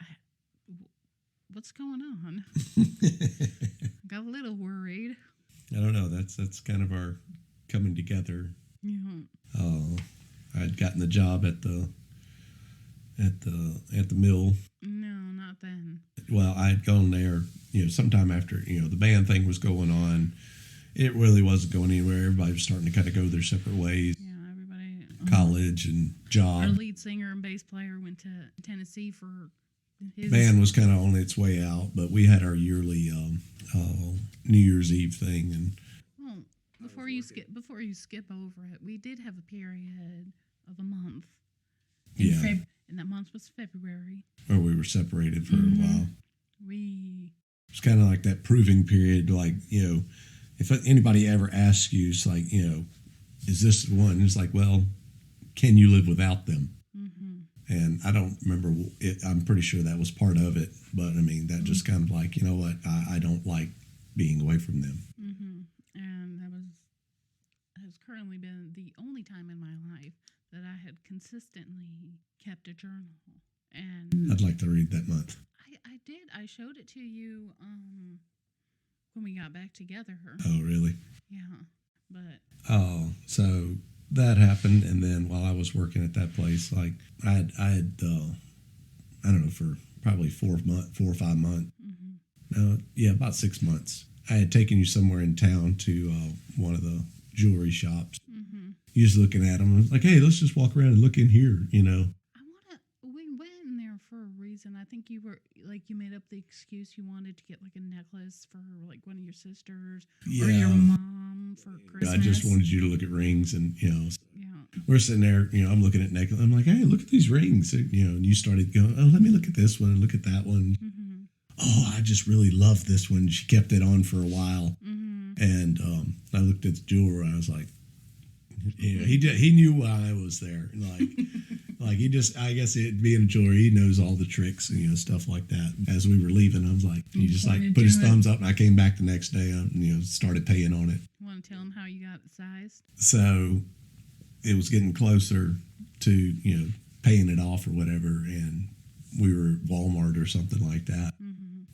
what's going on? Got a little worried. I don't know. That's kind of our coming together. Yeah. Oh, I'd gotten the job at the mill. No, not then. Well, I'd gone there, sometime after, the band thing was going on. It really wasn't going anywhere. Everybody was starting to kind of go their separate ways. Yeah, everybody. College and job. Our lead singer and bass player went to Tennessee for his... Band was kind of on its way out, but we had our yearly New Year's Eve thing. And well, before you skip over it, we did have a period of a month. And that month was February. Or we were separated for a while. It's kind of like that proving period. Like, if anybody ever asks you, it's like, is this the one? It's like, well, can you live without them? Mm-hmm. And I don't remember it. I'm pretty sure that was part of it. But I mean, that just kind of like, you know what? I don't like being away from them. Mm-hmm. And that has currently been the only time in my life that I had consistently kept a journal. And I'd like to read that month. I did. I showed it to you when we got back together. Oh, really? Yeah. But oh, so that happened, and then while I was working at that place, like I had I don't know, for probably 4 or 5 months. Yeah, about 6 months. I had taken you somewhere in town to one of the jewelry shops. You was looking at them. I was like, hey, let's just walk around and look in here, you know. We went in there for a reason. I think you were like, you made up the excuse you wanted to get like a necklace for like one of your sisters or your mom for Christmas. I just wanted you to look at rings, and Yeah. we're sitting there, I'm looking at necklace. I'm like, hey, look at these rings, and you started going, oh, let me look at this one and look at that one. Oh, I just really love this one. She kept it on for a while, and I looked at the jeweler. I was like, he knew why I was there. Like he just, I guess it being a jeweler, he knows all the tricks and stuff like that. As we were leaving, I was like, he just like put his thumbs up, and I came back the next day and started paying on it. Want to tell him how you got it sized? So it was getting closer to paying it off or whatever, and we were at Walmart or something like that.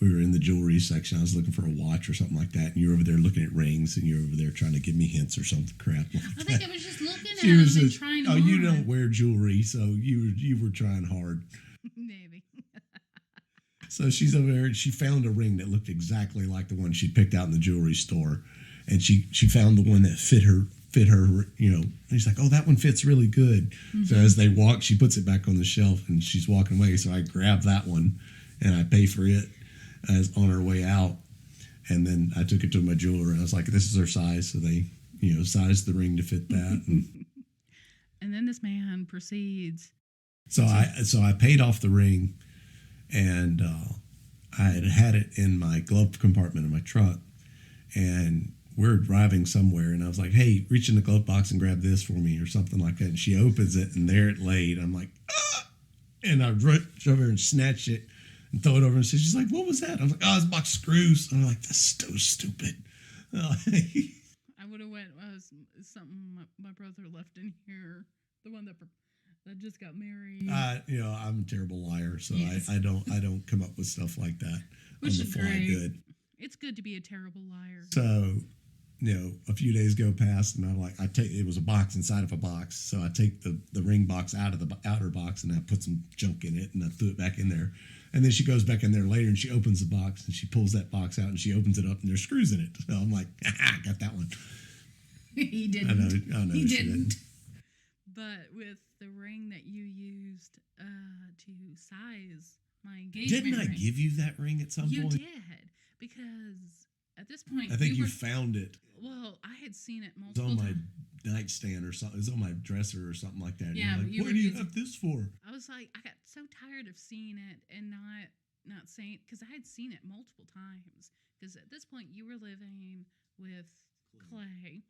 We were in the jewelry section. I was looking for a watch or something like that, and you were over there looking at rings, and you were over there trying to give me hints or something crap. I think I was just looking at them and trying to. Oh, you don't wear jewelry, so you were trying hard. Maybe. So she's over there, and she found a ring that looked exactly like the one she picked out in the jewelry store, and she found the one that fit her. And she's like, oh, that one fits really good. So as they walk, she puts it back on the shelf, and she's walking away. So I grab that one, and I pay for it as on our way out. And then I took it to my jeweler, and I was like, this is her size. So they, sized the ring to fit that. And then this man proceeds. So I paid off the ring, and I had it in my glove compartment of my truck, and we're driving somewhere, and I was like, hey, reach in the glove box and grab this for me or something like that. And she opens it, and there it laid. I'm like, ah! And I reach over and snatch it and throw it over, and she's like, what was that? I was like, oh, it's a box of screws. And I'm like, that's so stupid. I would have went something my brother left in here, the one that just got married. I'm a terrible liar, so yes. I don't come up with stuff like that. Which on the fly. Great. Good. It's good to be a terrible liar. So, a few days go past, and I'm like, it was a box inside of a box. So I take the ring box out of the outer box, and I put some junk in it, and I threw it back in there. And then she goes back in there later, and she opens the box, and she pulls that box out, and she opens it up, and there's screws in it. So I'm like, I got that one. He didn't. I know. He didn't. But with the ring that you used to size my engagement Didn't I give you that ring at some point? You did, because at this point, I think you found it. Well, I had seen it multiple times. It was on my nightstand or something. It was on my dresser or something like that. Yeah, like, what do you have this for? I was like, I got so tired of seeing it and not saying, because I had seen it multiple times. Because at this point, you were living with Clay.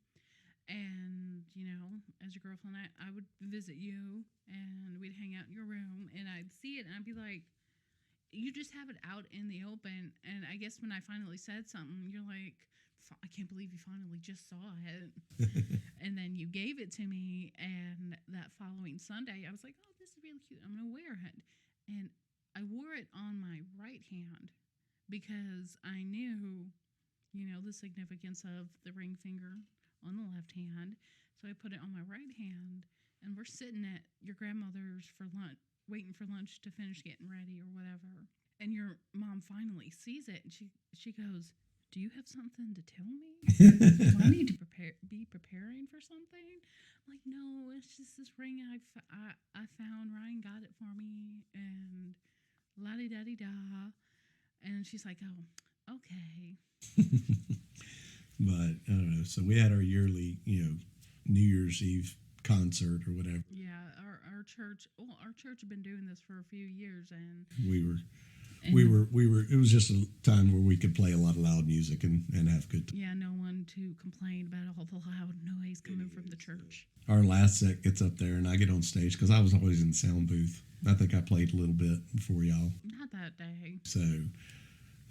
And, as your girlfriend, I would visit you, and we'd hang out in your room, and I'd see it, and I'd be like, you just have it out in the open. And I guess when I finally said something, you're like, I can't believe you finally just saw it. And then you gave it to me, and that following Sunday, I was like, oh, this is really cute. I'm going to wear it. And I wore it on my right hand because I knew, the significance of the ring finger on the left hand. So I put it on my right hand, and we're sitting at your grandmother's for lunch, waiting for lunch to finish getting ready or whatever. And your mom finally sees it, and she goes, do you have something to tell me? Do I need to be preparing for something? I'm like, no, it's just this ring I found. Ryan got it for me, and la-di-da-di-da. And she's like, oh, okay. But I don't know. So we had our yearly, New Year's Eve concert or whatever. Yeah, our church. Well, our church had been doing this for a few years, and we were. It was just a time where we could play a lot of loud music and have good time. Yeah, no one to complain about all the loud noise coming from the church. Our last set gets up there, and I get on stage because I was always in the sound booth. I think I played a little bit for y'all. Not that day. So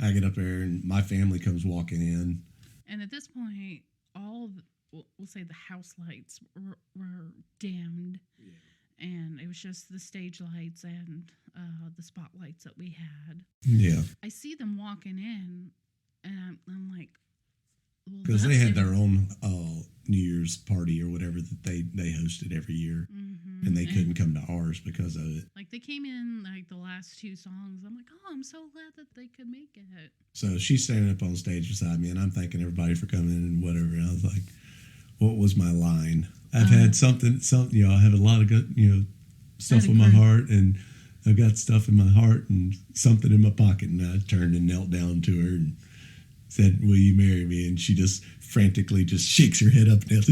I get up there, and my family comes walking in. And at this point, we'll say the house lights were dimmed. Yeah. And it was just the stage lights and the spotlights that we had. Yeah. I see them walking in, and I'm like Well, because they that's had their different. own New Year's party or whatever that they hosted every year, and they couldn't come to ours because of it. Like they came in like the last two songs. I'm like, oh, I'm so glad that they could make it. So she's standing up on stage beside me, and I'm thanking everybody for coming and whatever. And I was like, "What was my line?" I've had something. I have a lot of good, stuff in my heart, and I've got stuff in my heart and something in my pocket. And I turned and knelt down to her and said, "Will you marry me?" And she just frantically just shakes her head up and down.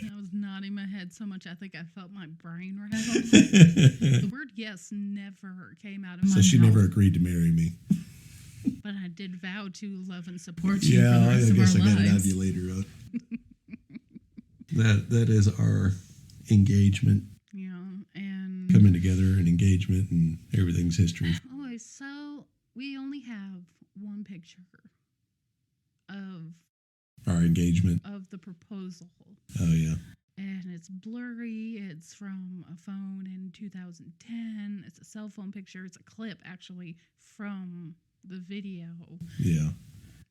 I was nodding my head so much I think I felt my brain rattle. The word yes never came out of my mouth. So she never agreed to marry me. But I did vow to love and support you Yeah, for the rest I of guess our I got an lives. ovulator. That is our engagement. Yeah, and Coming together and engagement and everything's history. oh, so we only have one picture of Our engagement. of the proposal. Oh yeah. And it's blurry. It's from a phone in 2010. It's a cell phone picture. It's a clip actually from the video. Yeah.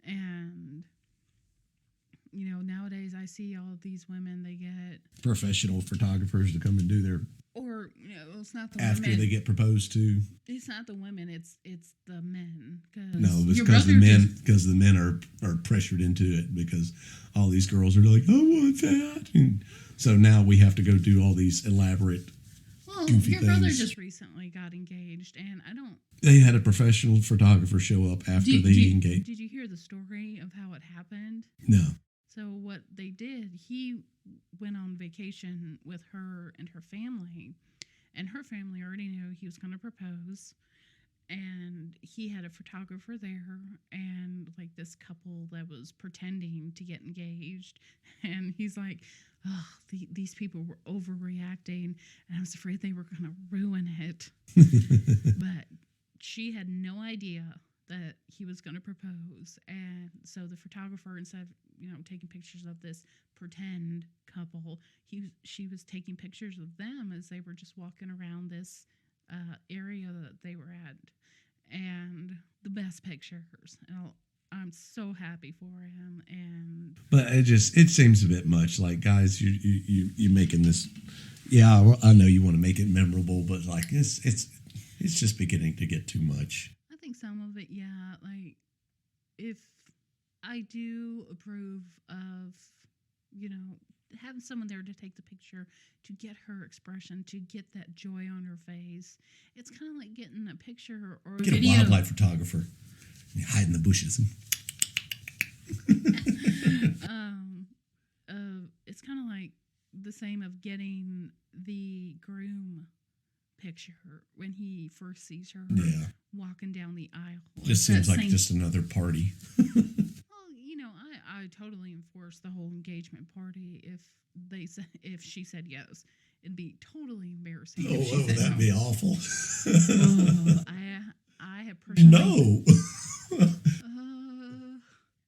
And nowadays I see all of these women, they get, Professional photographers to come and do their or it's not the after women. they get proposed to. It's not the women. It's the men. No, it's because the men are pressured into it because all these girls are like, I want that, and so now we have to go do all these elaborate. Well, goofy your brother things. just recently got engaged, and I don't. They had a professional photographer show up after they engaged. Did you hear the story of how it happened? No. So what they did, he went on vacation with her and her family, and her family already knew he was going to propose, and he had a photographer there, and like this couple that was pretending to get engaged, and he's like, oh, these people were overreacting, and I was afraid they were going to ruin it. But she had no idea that he was going to propose, and so the photographer, instead of taking pictures of this pretend couple, she was taking pictures of them as they were just walking around this area that they were at, and the best pictures. I'm so happy for him, but it seems a bit much. Like, guys, you making this. Yeah, well, I know you want to make it memorable, but like it's just beginning to get too much. I think some of it, yeah. Like, if I do approve of, having someone there to take the picture, to get her expression, to get that joy on her face. It's kind of like getting a picture or a Get video. a wildlife photographer. And hide in the bushes. It's kind of like the same of getting the groom picture when he first sees her walking down the aisle. Just seems like just another party. Well, I totally enforce the whole engagement party. If she said yes, it'd be totally embarrassing. If she said that'd no. be awful. I have personally. No.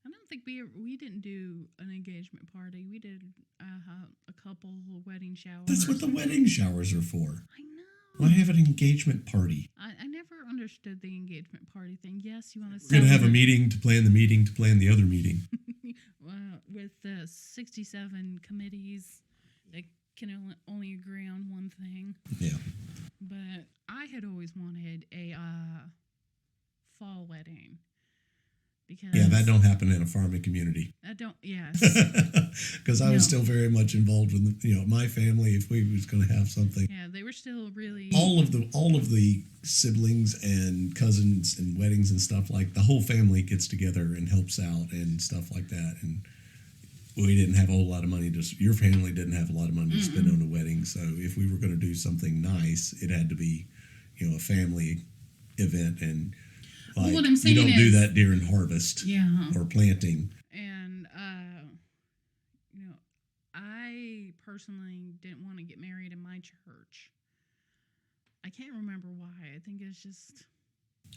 I don't think we didn't do an engagement party. We did a couple wedding showers. That's what the wedding showers are for. I know. Why have an engagement party? I never understood the engagement party thing. Yes, you want to. We're gonna have a meeting to plan the meeting to plan the other meeting. Well, with the 67 committees that can only agree on one thing. Yeah. But I had always wanted a fall wedding. Because that don't happen in a farming community. Yes. Because I was still very much involved with my family. If we was going to have something, they were still really all of the siblings and cousins and weddings and stuff, like the whole family gets together and helps out and stuff like that. And we didn't have a whole lot of money. Your family didn't have a lot of money to spend on a wedding. So if we were going to do something nice, it had to be a family event. And like, what I'm saying you don't do is, that during harvest or planting. And I personally didn't want to get married in my church. I can't remember why. I think it's just.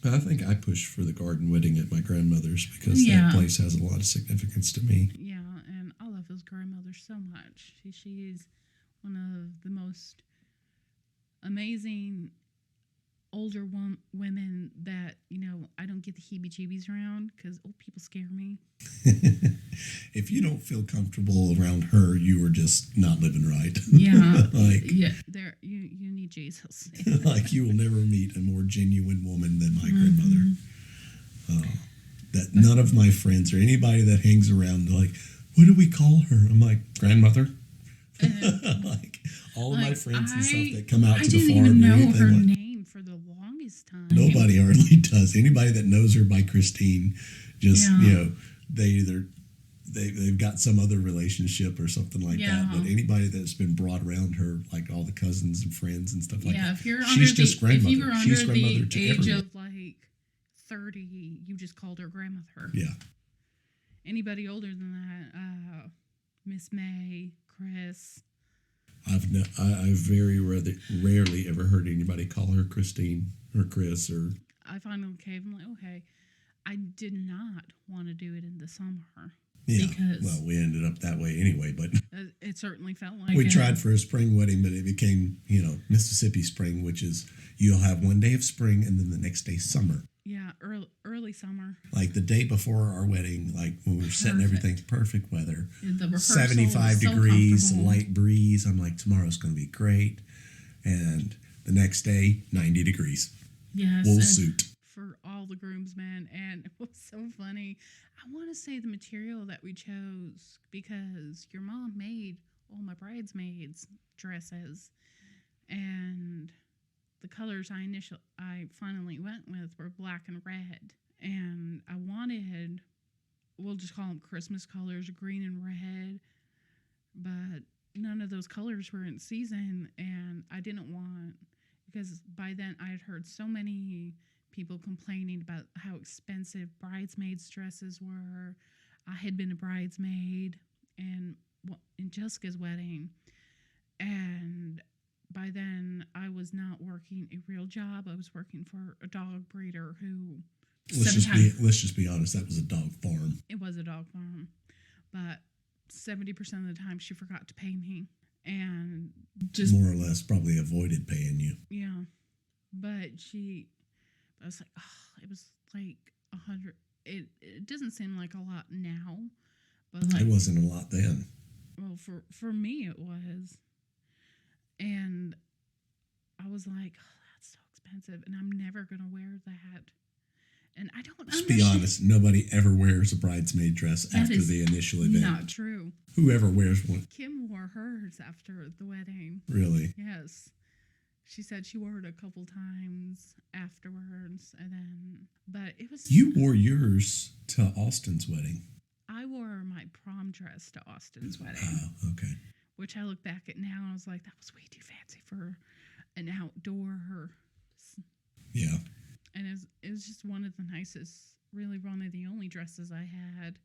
I think I pushed for the garden wedding at my grandmother's because that place has a lot of significance to me. Yeah, and I love his grandmother so much. She's one of the most amazing older women that I don't get the heebie-jeebies around because old people scare me. if you don't feel comfortable around her, you are just not living right. Yeah. Like, yeah, there you need Jesus. like you will never meet a more genuine woman than my grandmother. That none of my friends or anybody that hangs around, like, what do we call her? I'm like, grandmother. Like all of my friends and stuff that come out to the farm. I didn't even know her like, name for the longest time. nobody hardly does. Anybody that knows her by Christine, just they either they've got some other relationship or something like that. But anybody that's been brought around her, like all the cousins and friends and stuff like that, if you're she's just grandmother. If you were she's under grandmother the to age everyone. of like 30, you just called her grandmother. Yeah. Anybody older than that, Miss May, Chris. I've very rarely ever heard anybody call her Christine or Chris or. I finally caved. I'm like, okay. I did not want to do it in the summer. Yeah. Because well, we ended up that way anyway, but it certainly felt like we tried for a spring wedding, but it became, Mississippi spring, which is you'll have one day of spring and then the next day summer. Yeah, early summer. Like the day before our wedding, like when we were setting everything, perfect weather. The 75 degrees, light breeze. I'm like, tomorrow's going to be great. And the next day, 90 degrees. Yes. Wool suit. For all the groomsmen. And it was so funny. I want to say the material that we chose because your mom made all my bridesmaids' dresses. And the colors I finally went with were black and red. And I wanted, we'll just call them Christmas colors, green and red. But none of those colors were in season. And I didn't want, because by then I had heard so many people complaining about how expensive bridesmaids' dresses were. I had been a bridesmaid in Jessica's wedding. And by then, I was not working a real job. I was working for a dog breeder who... Let's just be honest. That was a dog farm. It was a dog farm. But 70% of the time, she forgot to pay me. And just... more or less probably avoided paying you. Yeah. But I was like, it was like 100. It doesn't seem like a lot now. But like, it wasn't a lot then. Well, for me, it was. And I was like, that's so expensive, and I'm never going to wear that. And I don't Just be honest, nobody ever wears a bridesmaid dress after the initial event. Not true. Whoever wears one. Kim wore hers after the wedding. Really? Yes. She said she wore it a couple times afterwards, and then, but it was... You wore yours to Austin's wedding. I wore my prom dress to Austin's wedding. Oh, okay. Which I look back at now and I was like, that was way too fancy for an outdoor. Yeah. And it was just one of the nicest, really one of the only dresses I had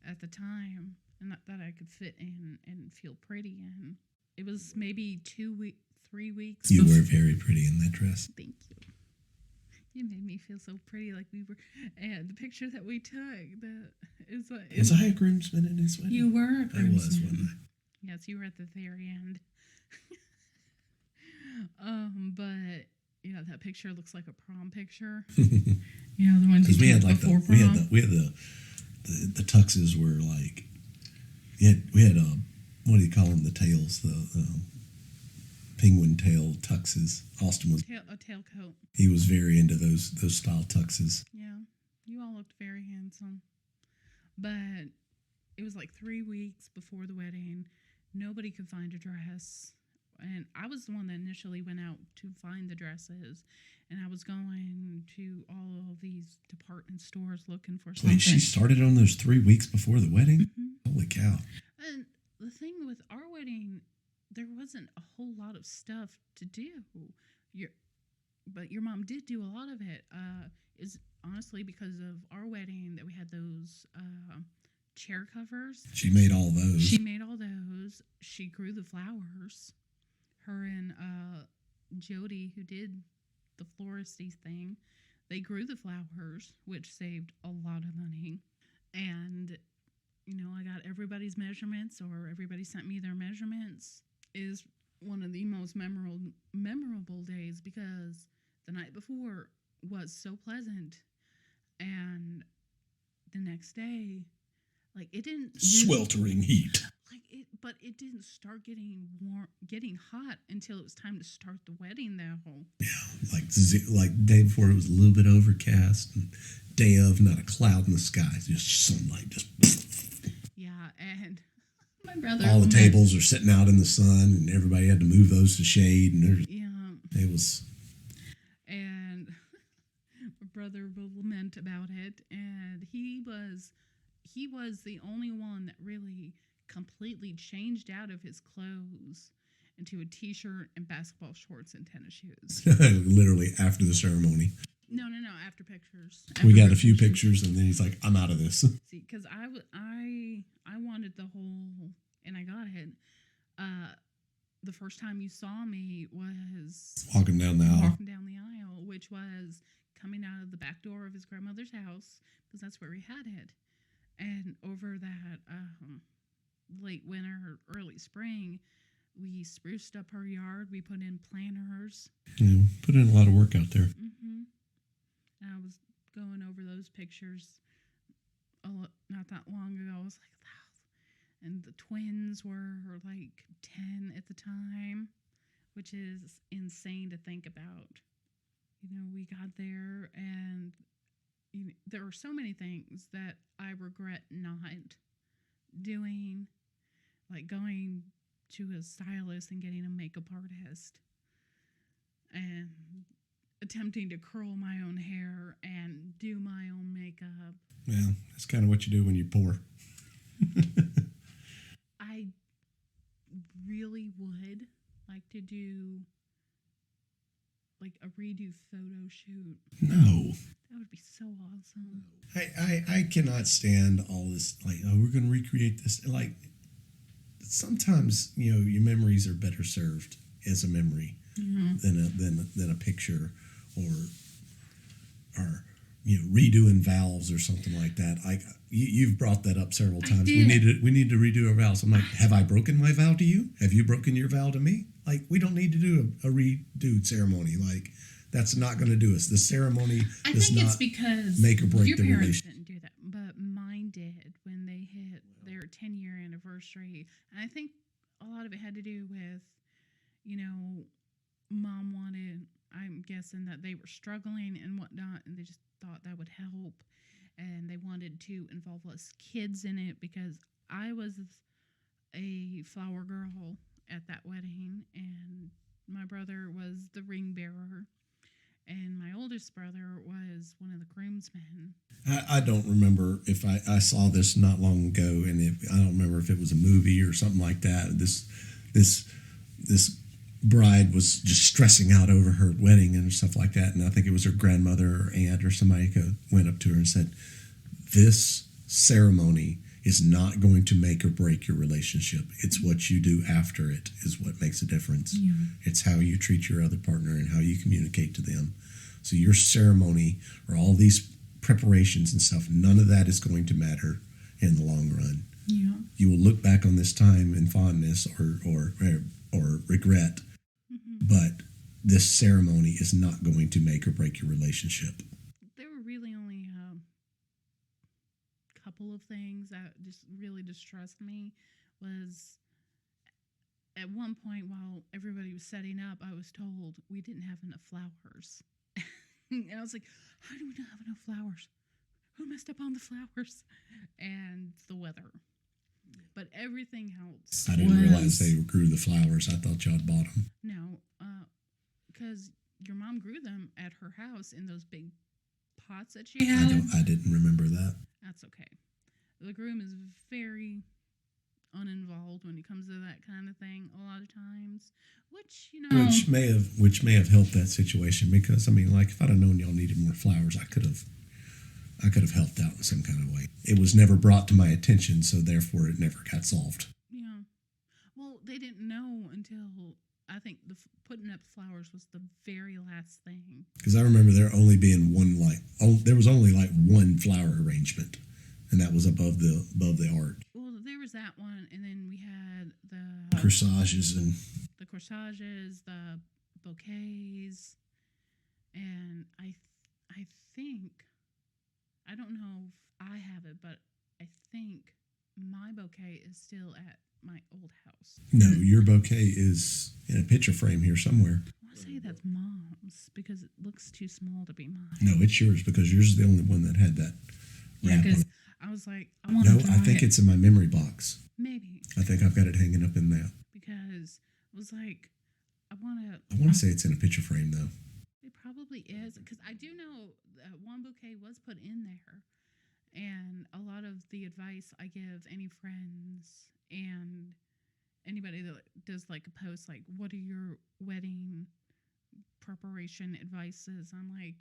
at the time, and that I could fit in and feel pretty in. It was maybe 3 weeks. You were very pretty in that dress. Thank you. You made me feel so pretty, like we were. And the picture that we took, was I a groomsman in his wedding? You were a groomsman. I was, wasn't I? Yes, you were at the very end. But that picture looks like a prom picture. The ones you took before prom. We had the tuxes were like we had what do you call them, the tails, the penguin tail tuxes. Austin was a tailcoat. He was very into those style tuxes. Yeah, you all looked very handsome. But it was like 3 weeks before the wedding. Nobody could find a dress. And I was the one that initially went out to find the dresses. And I was going to all of these department stores looking for something. Wait, she started on those 3 weeks before the wedding? Mm-hmm. Holy cow. And the thing with our wedding, there wasn't a whole lot of stuff to do. But your mom did do a lot of it. Is honestly because of our wedding that we had those chair covers. She made all those. She grew the flowers. Her and Jody, who did the floristy thing, they grew the flowers, which saved a lot of money. And, I got everybody's measurements, or everybody sent me their measurements. Is one of the most memorable days because the night before was so pleasant. And the next day, Like it didn't Sweltering heat. but it didn't start getting warm, getting hot until it was time to start the wedding. Though. Yeah, like day before it was a little bit overcast, and day of not a cloud in the sky, just sunlight, just. Yeah, and my brother. All the tables are sitting out in the sun, and everybody had to move those to shade, and it was. And my brother will lament about it, and he was the only one that really completely changed out of his clothes into a t-shirt and basketball shorts and tennis shoes. Literally after the ceremony. No, after pictures. We got a few pictures, and then he's like, "I'm out of this." See, because I wanted the whole, and I got it. The first time you saw me was walking down the aisle, which was coming out of the back door of his grandmother's house, because that's where he had it. And over that late winter, early spring, we spruced up her yard. We put in planters. Yeah, put in a lot of work out there. Mm-hmm. And I was going over those pictures not that long ago. I was like, wow. And the twins were like 10 at the time, which is insane to think about. You know, we got there, and there are so many things that I regret not doing, like going to a stylist and getting a makeup artist and attempting to curl my own hair and do my own makeup. Yeah, that's kind of what you do when you're poor. I really would like to do like a redo photo shoot. No. That would be so awesome. I cannot stand all this, like, oh, we're going to recreate this. Like, sometimes, you know, your memories are better served as a memory than a picture or you know, redoing valves or something like that. You've brought that up several times. We need to redo our valves. I'm like, have I broken my vow to you? Have you broken your vow to me? Like, we don't need to do a redo ceremony. Like, that's not going to do us. The ceremony does not make or break the relationship. Your parents didn't do that, but mine did when they hit their 10-year anniversary. And I think a lot of it had to do with, you know, Mom wanted, I'm guessing that they were struggling and whatnot, and they just thought that would help. And they wanted to involve less kids in it because I was a flower girl at that wedding, and my brother was the ring bearer, and my oldest brother was one of the groomsmen. I don't remember if I saw this not long ago, and I don't remember if it was a movie or something like that. This bride was just stressing out over her wedding and stuff like that, and I think it was her grandmother or aunt or somebody went up to her and said, "This ceremony is not going to make or break your relationship. It's what you do after it is what makes a difference. Yeah. It's how you treat your other partner and how you communicate to them. So your ceremony or all these preparations and stuff, none of that is going to matter in the long run. Yeah. You will look back on this time in fondness or regret, but this ceremony is not going to make or break your relationship." There were really only a couple of things that just really distressed me. Was at one point while everybody was setting up, I was told we didn't have enough flowers. And I was like, how do we not have enough flowers? Who messed up on the flowers? And the weather. But everything else. I didn't realize they grew the flowers. I thought y'all bought them. No, because your mom grew them at her house in those big pots that she had. I didn't remember that. That's okay. The groom is very uninvolved when it comes to that kind of thing a lot of times, which, you know, which may have helped that situation, because I mean, like, if I'd have known y'all needed more flowers, I could have helped out in some kind of way. It was never brought to my attention, so therefore it never got solved. Yeah. Well, they didn't know until I think putting up flowers was the very last thing. Because I remember there only being there was only like one flower arrangement, and that was above the art. Well, there was that one, and then we had the corsages, the bouquets, and I think, I don't know if I have it, but I think my bouquet is still at my old house. No, your bouquet is in a picture frame here somewhere. I want to say that's Mom's because it looks too small to be mine. No, it's yours because yours is the only one that had that Yeah, wrap on because it. I was like, I want to No, try I think it. it's in my memory box. Maybe I think I've got it hanging up in that. because I was like, I I want to say it's in a picture frame though. It probably is because I do know that one bouquet was put in there, and a lot of the advice I give any friends and anybody that does like a post like, "What are your wedding preparation advices?" I'm like,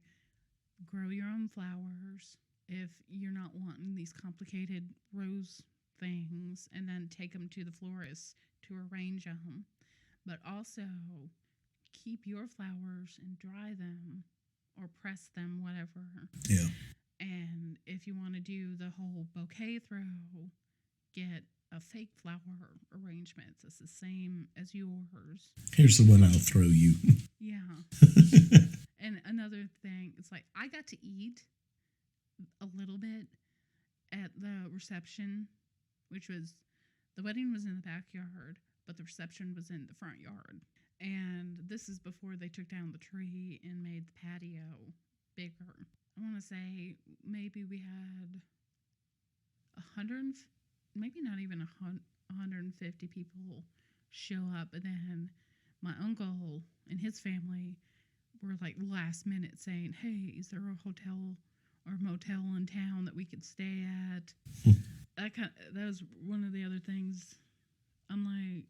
grow your own flowers if you're not wanting these complicated rose things, and then take them to the florist to arrange them. But also keep your flowers and dry them or press them, whatever. Yeah. And if you want to do the whole bouquet throw, get a fake flower arrangement. It's the same as yours. Here's the one I'll throw you. Yeah. And another thing, it's like I got to eat a little bit at the reception, which was the wedding was in the backyard, but the reception was in the front yard. And this is before they took down the tree and made the patio bigger. I want to say maybe we had 100, maybe not even 150 people show up. And then my uncle and his family were like last minute saying, "Hey, is there a hotel or motel in town that we could stay at?" That was one of the other things. I'm like,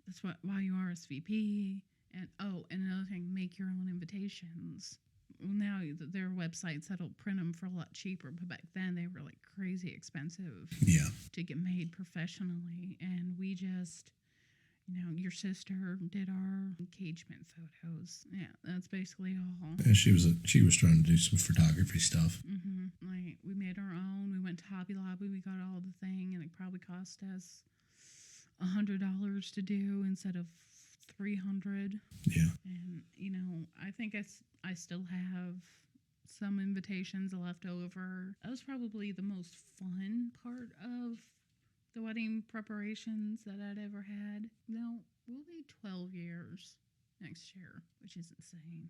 that's why you RSVP. And another thing, make your own invitations. Well, now there are websites that'll print them for a lot cheaper, but back then they were like crazy expensive. Yeah. To get made professionally, and we just, your sister did our engagement photos. Yeah, that's basically all. Yeah, she was trying to do some photography stuff. Like we made our own. We went to Hobby Lobby. We got all the thing, and it probably cost us $100 to do instead of $300. Yeah. And I think I still have some invitations left over. That was probably the most fun part of the wedding preparations that I'd ever had. No, we'll be 12 years next year, which is insane.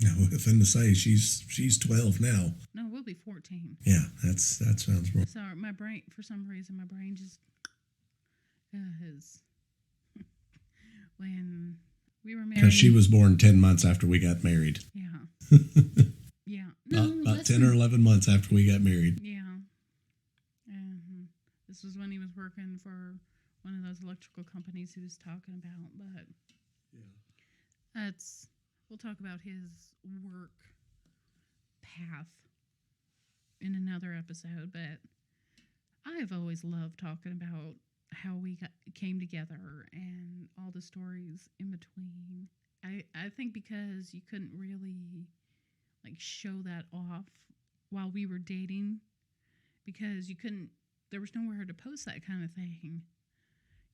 No, Nothing to say. She's 12 now. no, we'll be 14. Yeah, that sounds wrong. So my brain, for some reason, my brain just when we were married. Because she was born 10 months after we got married. Yeah. Yeah. No, about 10 or 11 months after we got married. Yeah. This was when he was working for one of those electrical companies he was talking about. But yeah, we'll talk about his work path in another episode. But I have always loved talking about how we came together and all the stories in between. I think because you couldn't really show that off while we were dating, because there was nowhere to post that kind of thing.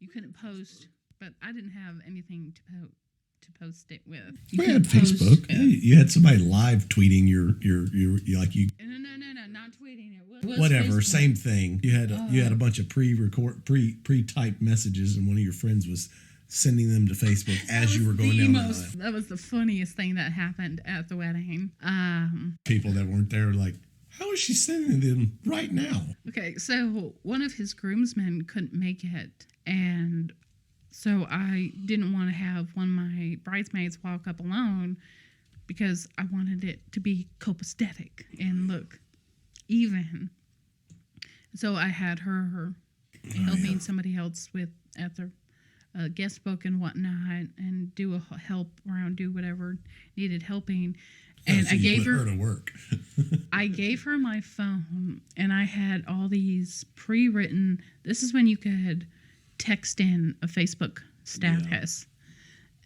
You couldn't post, but I didn't have anything to post it with. We had Facebook. You had somebody live tweeting your No, not tweeting it. Whatever, Facebook. same thing. You had a bunch of pre-typed messages, and one of your friends was sending them to Facebook as you were going down the aisle. That was the funniest thing that happened at the wedding. People that weren't there were like, how is she sending them right now? Okay, so one of his groomsmen couldn't make it, and so I didn't want to have one of my bridesmaids walk up alone because I wanted it to be copacetic and look even. So I had her helping somebody else at the guest book and whatnot, and do a help around, do whatever needed helping. And so I gave her to work. I gave her my phone, and I had all these pre-written. This is when you could text in a Facebook status,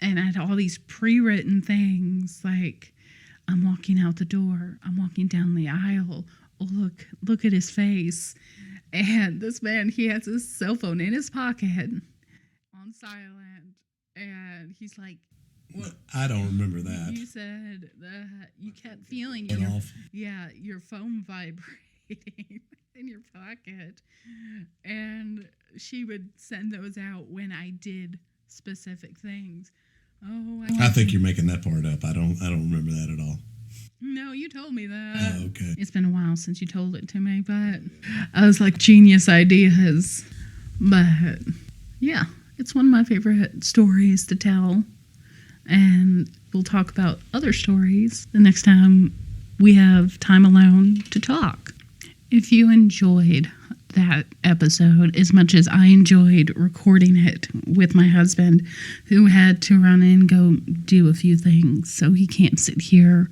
and I had all these pre-written things like, "I'm walking out the door. I'm walking down the aisle. Oh, look at his face." And this man, he has his cell phone in his pocket on silent, and he's like, "What? I don't remember that." You said that you kept feeling your phone vibrating. in your pocket. And she would send those out when I did specific things. Oh, I think you're making that part up. I don't remember that at all. No, you told me that. Oh, okay. It's been a while since you told it to me, but I was like, genius ideas. But yeah, it's one of my favorite stories to tell. And we'll talk about other stories the next time we have time alone to talk. If you enjoyed that episode as much as I enjoyed recording it with my husband, who had to run and go do a few things, so he can't sit here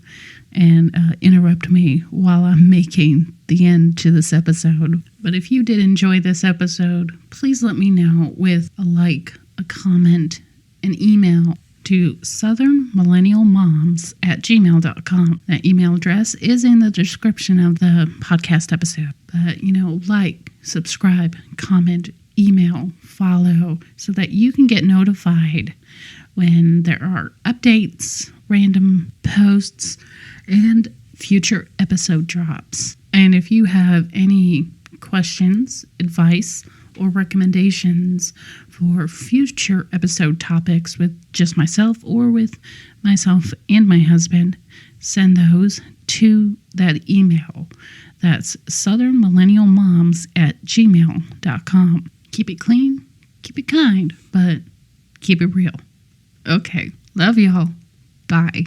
and interrupt me while I'm making the end to this episode. But if you did enjoy this episode, please let me know with a like, a comment, an email to southernmilennialmoms@gmail.com. That email address is in the description of the podcast episode. But, like, subscribe, comment, email, follow, so that you can get notified when there are updates, random posts, and future episode drops. And if you have any questions, advice, or recommendations for future episode topics with just myself or with myself and my husband, send those to that email. That's southernmilennialmoms@gmail.com. Keep it clean, keep it kind, but keep it real. Okay, love y'all. Bye.